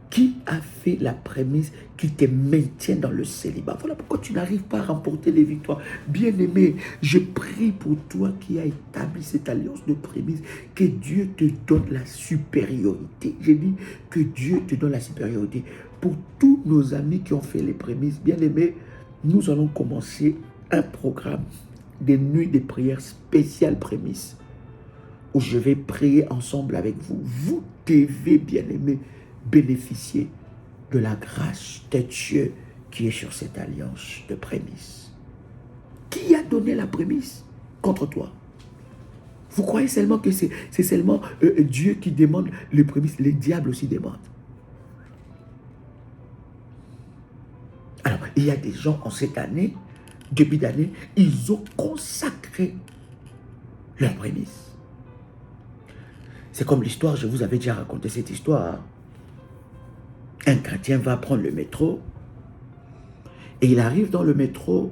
Qui a fait la prémisse qui te maintient dans le célibat? Voilà pourquoi tu n'arrives pas à remporter les victoires. Bien-aimé, je prie pour toi qui as établi cette alliance de prémisse, que Dieu te donne la supériorité. J'ai dit que Dieu te donne la supériorité. Pour tous nos amis qui ont fait les prémices, bien-aimés, nous allons commencer un programme des nuits de prières spéciales prémices, où je vais prier ensemble avec vous. Vous devez, bien-aimés, bénéficier de la grâce de Dieu qui est sur cette alliance de prémisse. Qui a donné la prémisse contre toi? Vous croyez seulement que c'est seulement Dieu qui demande les prémices? Les diables aussi demandent. Alors, il y a des gens en cette année, début d'année, ils ont consacré leurs prémices. C'est comme l'histoire, je vous avais déjà raconté cette histoire. Un chrétien va prendre le métro et il arrive dans le métro,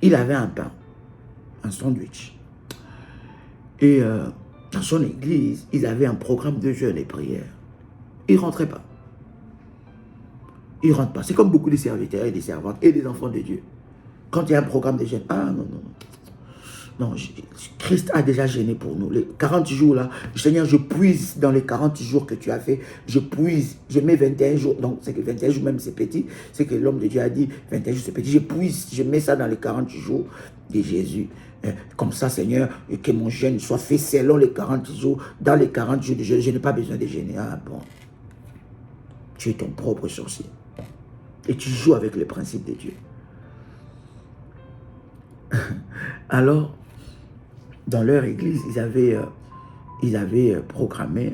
il avait un pain, un sandwich. Et dans son église, ils avaient un programme de jeûne et prière. Il ne rentrait pas. Il ne rentre pas. C'est comme beaucoup de serviteurs et des servantes et des enfants de Dieu. Quand il y a un programme de jeûne, ah non, non. Non, Christ a déjà gêné pour nous. Les 40 jours là, Seigneur, je puise dans les 40 jours que tu as fait. Je puise, je mets 21 jours. Donc, c'est que 21 jours même c'est petit. C'est que l'homme de Dieu a dit 21 jours c'est petit. Je puise, je mets ça dans les 40 jours de Jésus. Comme ça, Seigneur, que mon jeûne soit fait selon les 40 jours. Dans les 40 jours de jeûne, je n'ai pas besoin de jeûner. Ah bon. Tu es ton propre sorcier. Et tu joues avec les principes de Dieu. Alors, dans leur église, ils avaient programmé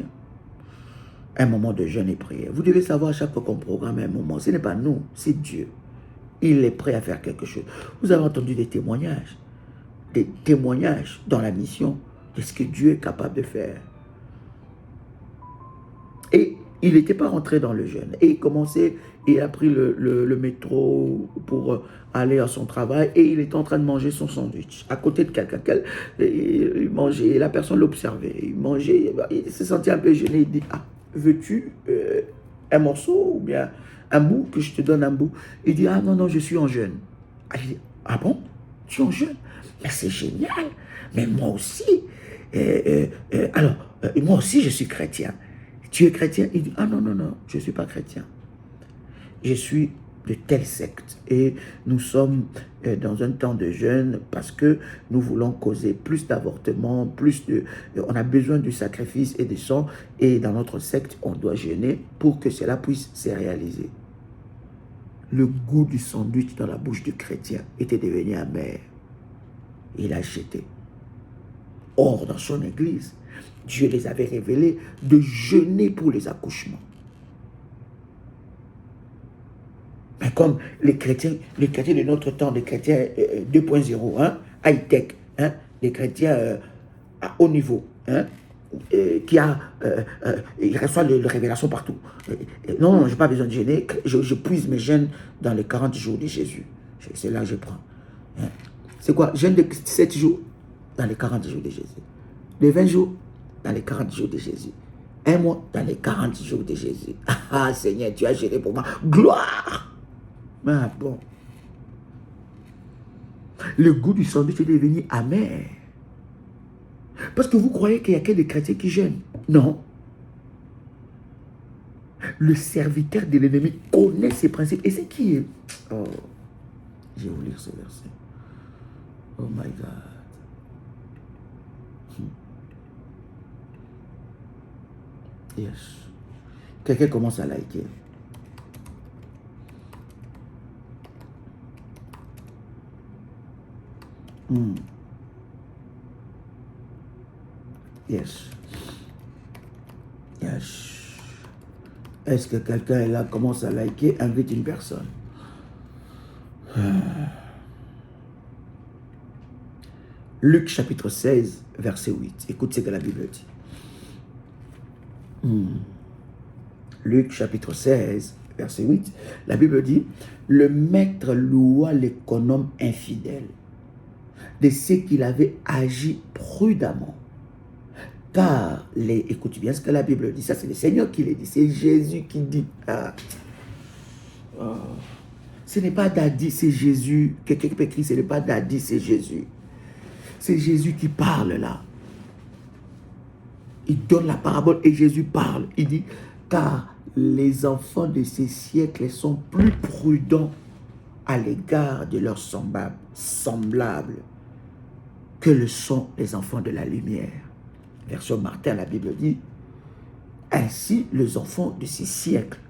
un moment de jeûne et prière. Vous devez savoir, à chaque fois qu'on programme un moment, ce n'est pas nous, c'est Dieu. Il est prêt à faire quelque chose. Vous avez entendu des témoignages dans la mission de ce que Dieu est capable de faire. Et il n'était pas rentré dans le jeûne. Et il commençait, il a pris le métro pour aller à son travail et il était en train de manger son sandwich à côté de quelqu'un. Il mangeait, et la personne l'observait. Il mangeait, il se sentait un peu gêné. Il dit, ah, veux-tu un morceau ou bien un bout, que je te donne un bout? Il dit, ah non, non, je suis en jeûne. Il dit, ah bon, tu es en jeûne? Mais c'est génial. Mais moi aussi. Alors, moi aussi, je suis chrétien. Tu es chrétien? Il dit, ah non, non, non, je ne suis pas chrétien. Je suis de telle secte. Et nous sommes dans un temps de jeûne parce que nous voulons causer plus d'avortements, on a besoin du sacrifice et du sang. Et dans notre secte, on doit jeûner pour que cela puisse se réaliser. Le goût du sandwich dans la bouche du chrétien était devenu amer. Il a jeté. Or, dans son église, Dieu les avait révélés de jeûner pour les accouchements. Mais comme les chrétiens de notre temps, les chrétiens 2.0, hein, high-tech, hein, les chrétiens à haut niveau, hein, il reçoit les révélations partout. Non, je n'ai pas besoin de jeûner, je puise mes jeûnes dans les 40 jours de Jésus. C'est là que je prends. Hein. C'est quoi? Jeûne de 7 jours dans les 40 jours de Jésus. De 20 jours dans les 40 jours de Jésus. Un mois dans les 40 jours de Jésus. Ah Seigneur, tu as géré pour moi. Gloire! Ah bon. Le goût du sandwich est devenu amer. Parce que vous croyez qu'il n'y a que des chrétiens qui jeûnent. Non. Le serviteur de l'ennemi connaît ses principes. Et c'est qui est... Oh, je vais vous lire ce verset. Oh my God. Yes. Quelqu'un commence à liker. Yes. Yes. Est-ce que quelqu'un est là, commence à liker, invite une personne? Luc chapitre 16, verset 8. Écoute ce que la Bible dit. Luc chapitre 16, verset 8, la Bible dit, le maître loua l'économe infidèle de ce qu'il avait agi prudemment. Car, écoute bien ce que la Bible dit, ça c'est le Seigneur qui le dit, c'est Jésus qui dit. Ce n'est pas Dadi, c'est Jésus. Quelqu'un peut écrire, ce n'est pas Dadi, c'est Jésus. C'est Jésus qui parle là. Il donne la parabole et Jésus parle. Il dit, car les enfants de ces siècles sont plus prudents à l'égard de leurs semblables que le sont les enfants de la lumière. Version Martin, la Bible dit, ainsi les enfants de ces siècles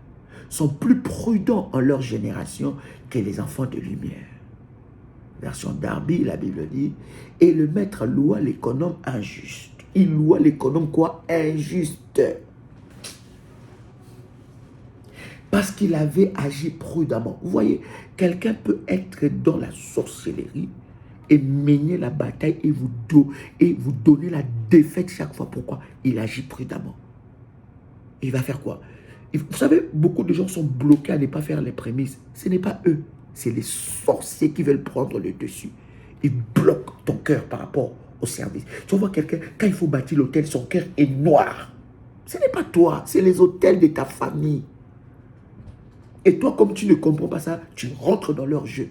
sont plus prudents en leur génération que les enfants de lumière. Version Darby, la Bible dit, et le maître loua l'économe injuste. Il loua l'économe quoi? Injuste. Parce qu'il avait agi prudemment. Vous voyez, quelqu'un peut être dans la sorcellerie et mener la bataille et vous donner la défaite chaque fois. Pourquoi? Il agit prudemment. Il va faire quoi? Vous savez, beaucoup de gens sont bloqués à ne pas faire les prémices. Ce n'est pas eux, c'est les sorciers qui veulent prendre le dessus. Ils bloquent ton cœur par rapport au service. Tu vois quelqu'un, quand il faut bâtir l'autel, son cœur est noir. Ce n'est pas toi, c'est les autels de ta famille. Et toi, comme tu ne comprends pas ça, tu rentres dans leur jeu.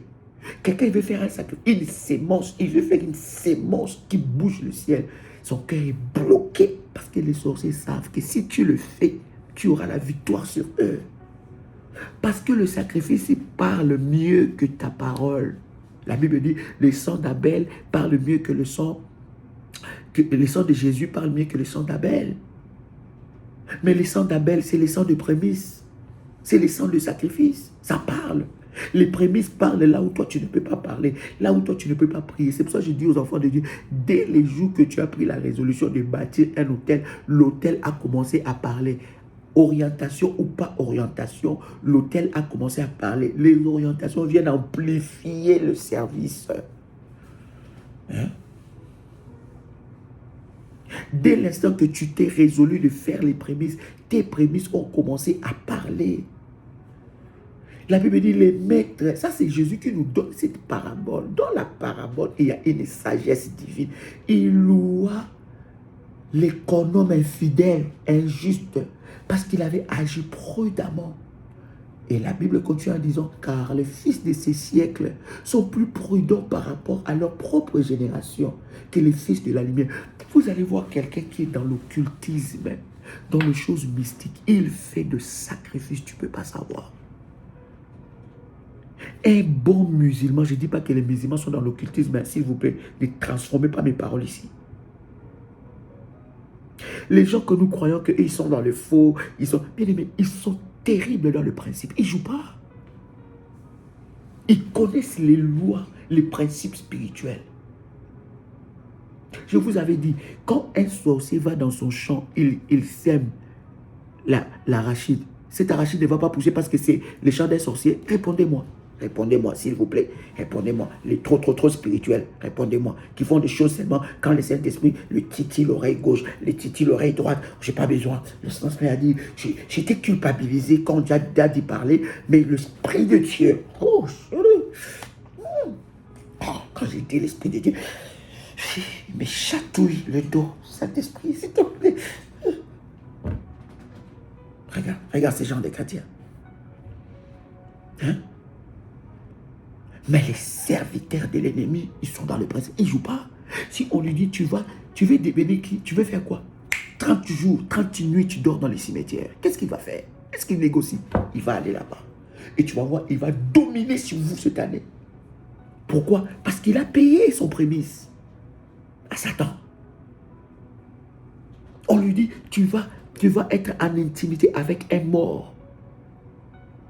Quelqu'un veut faire un sacrifice, une sémence, il veut faire une sémence qui bouge le ciel. Son cœur est bloqué parce que les sorciers savent que si tu le fais, tu auras la victoire sur eux. Parce que le sacrifice parle mieux que ta parole. La Bible dit, le sang d'Abel parle mieux que le sang de Jésus parle mieux que le sang d'Abel. Mais le sang d'Abel, c'est le sang de prémices. C'est le sang de sacrifice. Ça parle. Les prémices parlent là où toi tu ne peux pas parler, là où toi tu ne peux pas prier. C'est pour ça que je dis aux enfants de Dieu, dès les jours que tu as pris la résolution de bâtir un hôtel, l'hôtel a commencé à parler. Orientation ou pas orientation, l'hôtel a commencé à parler. Les orientations viennent amplifier le service. Hein? Dès l'instant que tu t'es résolu de faire les prémices, tes prémices ont commencé à parler. La Bible dit, les maîtres, ça c'est Jésus qui nous donne cette parabole. Dans la parabole, il y a une sagesse divine. Il loua l'économe infidèle, injuste, parce qu'il avait agi prudemment. Et la Bible continue en disant, car les fils de ces siècles sont plus prudents par rapport à leur propre génération que les fils de la lumière. Vous allez voir quelqu'un qui est dans l'occultisme, dans les choses mystiques. Il fait de sacrifices, tu ne peux pas savoir. Un bon musulman, je ne dis pas que les musulmans sont dans l'occultisme, mais s'il vous plaît, ne transformez pas mes paroles ici. Les gens que nous croyons qu'ils sont dans le faux, ils sont bien aimés, ils sont terribles dans le principe. Ils ne jouent pas. Ils connaissent les lois, les principes spirituels. Je vous avais dit, quand un sorcier va dans son champ, il sème l'arachide. Cet arachide ne va pas pousser parce que c'est le champ d'un sorcier. Répondez-moi. Répondez-moi, s'il vous plaît. Répondez-moi. Les trop spirituels, répondez-moi. Qui font des choses seulement quand le Saint-Esprit le titille l'oreille gauche, le titille l'oreille droite. Je n'ai pas besoin. Le Saint-Esprit a dit, j'étais culpabilisé quand Dieu a dit parler, mais l'Esprit de Dieu, quand j'ai dit l'Esprit de Dieu, il me chatouille le dos. Saint-Esprit, s'il te plaît. Regarde ces gens des chrétiens. Hein? Mais les serviteurs de l'ennemi, ils sont dans le principe, ils ne jouent pas. Si on lui dit, tu veux devenir qui? Tu veux faire quoi? 30 jours, 30 nuits, tu dors dans les cimetières. Qu'est-ce qu'il va faire? Est-ce qu'il négocie? Il va aller là-bas. Et tu vas voir, il va dominer sur vous cette année. Pourquoi? Parce qu'il a payé son prémisse à Satan. On lui dit, tu vas être en intimité avec un mort.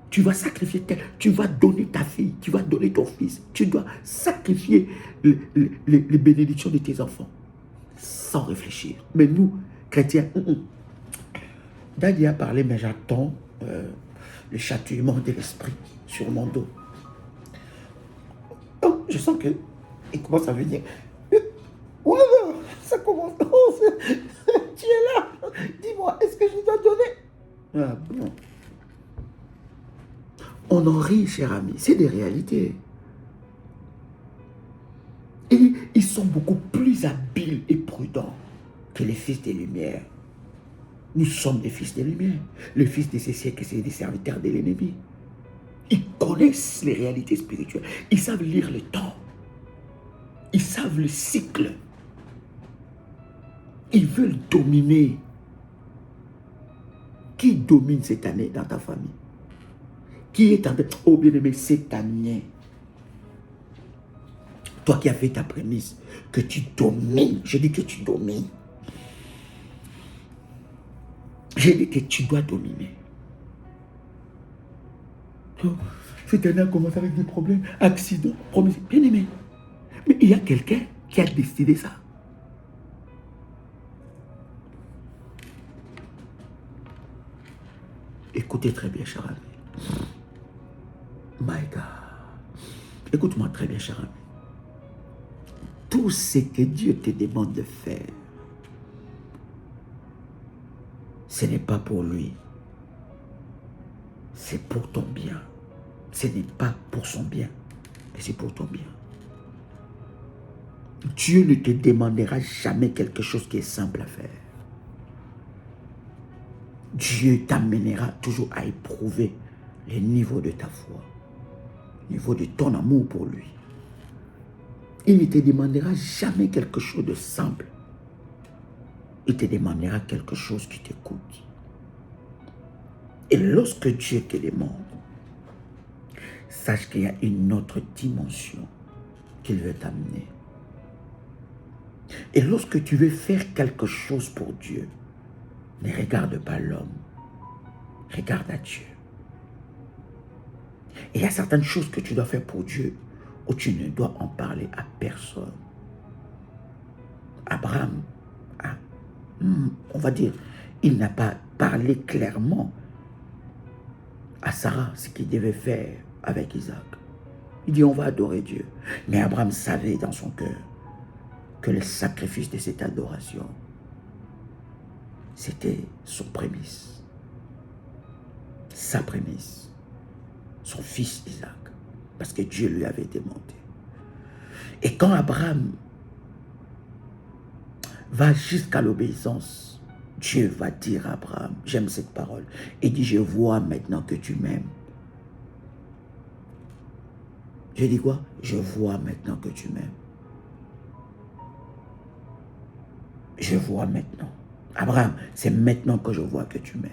Tu vas sacrifier tu vas donner ta fille, tu vas donner ton fils. Tu dois sacrifier les bénédictions de tes enfants. Sans réfléchir. Mais nous, chrétiens, Daddy a parlé, mais j'attends le châtiment de l'esprit sur mon dos. Oh, je sens que il commence à venir. Voilà, ça commence. Oh, tu es là. Dis-moi, est-ce que je dois donner? Ah bon. On en rit, cher ami. C'est des réalités. Et ils sont beaucoup plus habiles et prudents que les fils des Lumières. Nous sommes des fils des Lumières. Le fils de ces siècles, c'est des serviteurs de l'ennemi. Ils connaissent les réalités spirituelles. Ils savent lire le temps. Ils savent le cycle. Ils veulent dominer. Qui domine cette année dans ta famille? Qui est en train de... Oh bien-aimé, cette année, toi qui as fait ta prémisse, que tu domines. Je dis que tu domines. Je dis que tu dois dominer. Oh, cette année a commencé avec des problèmes, accidents, promesses. Bien-aimé, mais il y a quelqu'un qui a décidé ça. Écoutez très bien, cher ami. My God. Écoute-moi très bien, cher ami. Tout ce que Dieu te demande de faire, ce n'est pas pour lui. C'est pour ton bien. Ce n'est pas pour son bien, mais c'est pour ton bien. Dieu ne te demandera jamais quelque chose qui est simple à faire. Dieu t'amènera toujours à éprouver le niveau de ta foi, le niveau de ton amour pour lui. Il ne te demandera jamais quelque chose de simple. Il te demandera quelque chose qui t'écoute. Et lorsque Dieu te demande, sache qu'il y a une autre dimension qu'il veut t'amener. Et lorsque tu veux faire quelque chose pour Dieu, ne regarde pas l'homme, regarde à Dieu. Et il y a certaines choses que tu dois faire pour Dieu où tu ne dois en parler à personne. Abraham, on va dire, il n'a pas parlé clairement à Sarah ce qu'il devait faire avec Isaac. Il dit on va adorer Dieu. Mais Abraham savait dans son cœur que le sacrifice de cette adoration, c'était son prémisse, sa prémisse, son fils Isaac, parce que Dieu lui avait demandé. Et quand Abraham va jusqu'à l'obéissance, Dieu va dire à Abraham, j'aime cette parole, et dit je vois maintenant que tu m'aimes. Je dis quoi? Je vois maintenant que tu m'aimes. Je vois maintenant. Abraham, c'est maintenant que je vois que tu m'aimes.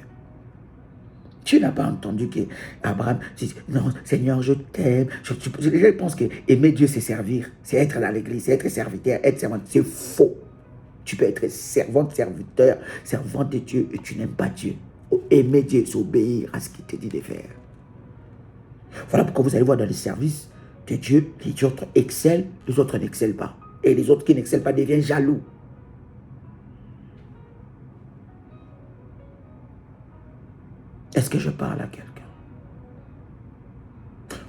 Tu n'as pas entendu qu'Abraham dit, non, Seigneur, je t'aime. Je pense que aimer Dieu, c'est servir. C'est être dans l'église, c'est être serviteur, être servant. C'est faux. Tu peux être servant, serviteur, servant de Dieu et tu n'aimes pas Dieu. Aimer Dieu, c'est obéir à ce qu'il te dit de faire. Voilà pourquoi vous allez voir dans les services de Dieu, les autres excellent, les autres n'excellent pas. Et les autres qui n'excellent pas deviennent jaloux. Est-ce que je parle à quelqu'un?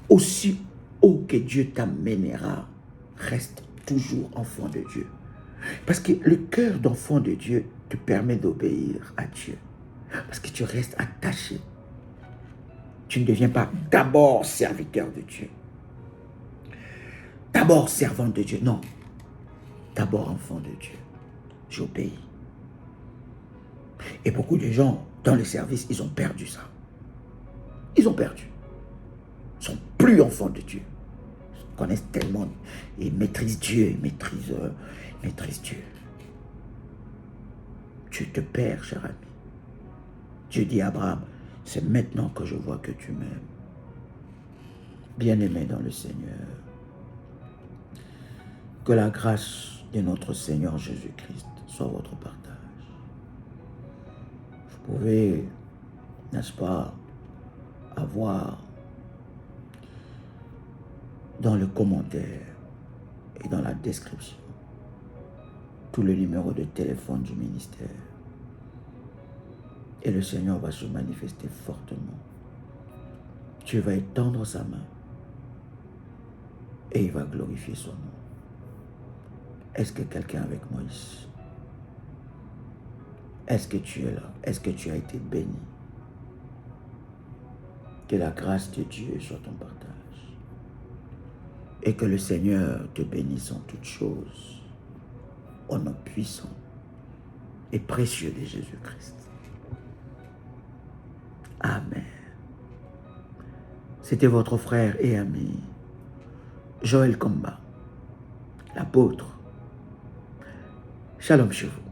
Aussi haut que Dieu t'amènera, reste toujours enfant de Dieu. Parce que le cœur d'enfant de Dieu te permet d'obéir à Dieu. Parce que tu restes attaché. Tu ne deviens pas d'abord serviteur de Dieu. D'abord servant de Dieu. Non. D'abord enfant de Dieu. J'obéis. Et beaucoup de gens, dans le service, ils ont perdu ça. Ils ont perdu. Ils ne sont plus enfants de Dieu. Ils connaissent tellement. Ils maîtrisent Dieu. Ils maîtrisent Dieu. Tu te perds, cher ami. Dieu dit à Abraham, c'est maintenant que je vois que tu m'aimes. Bien-aimé dans le Seigneur, que la grâce de notre Seigneur Jésus-Christ soit votre partage. Vous pouvez, n'est-ce pas, avoir dans le commentaire et dans la description tout le numéro de téléphone du ministère. Et le Seigneur va se manifester fortement. Dieu va étendre sa main et il va glorifier son nom. Est-ce que quelqu'un avec moi ici? Est-ce que tu es là? Est-ce que tu as été béni? Que la grâce de Dieu soit ton partage. Et que le Seigneur te bénisse en toutes choses. Au nom puissant et précieux de Jésus-Christ. Amen. C'était votre frère et ami, Joël Komba, l'apôtre. Shalom chez vous.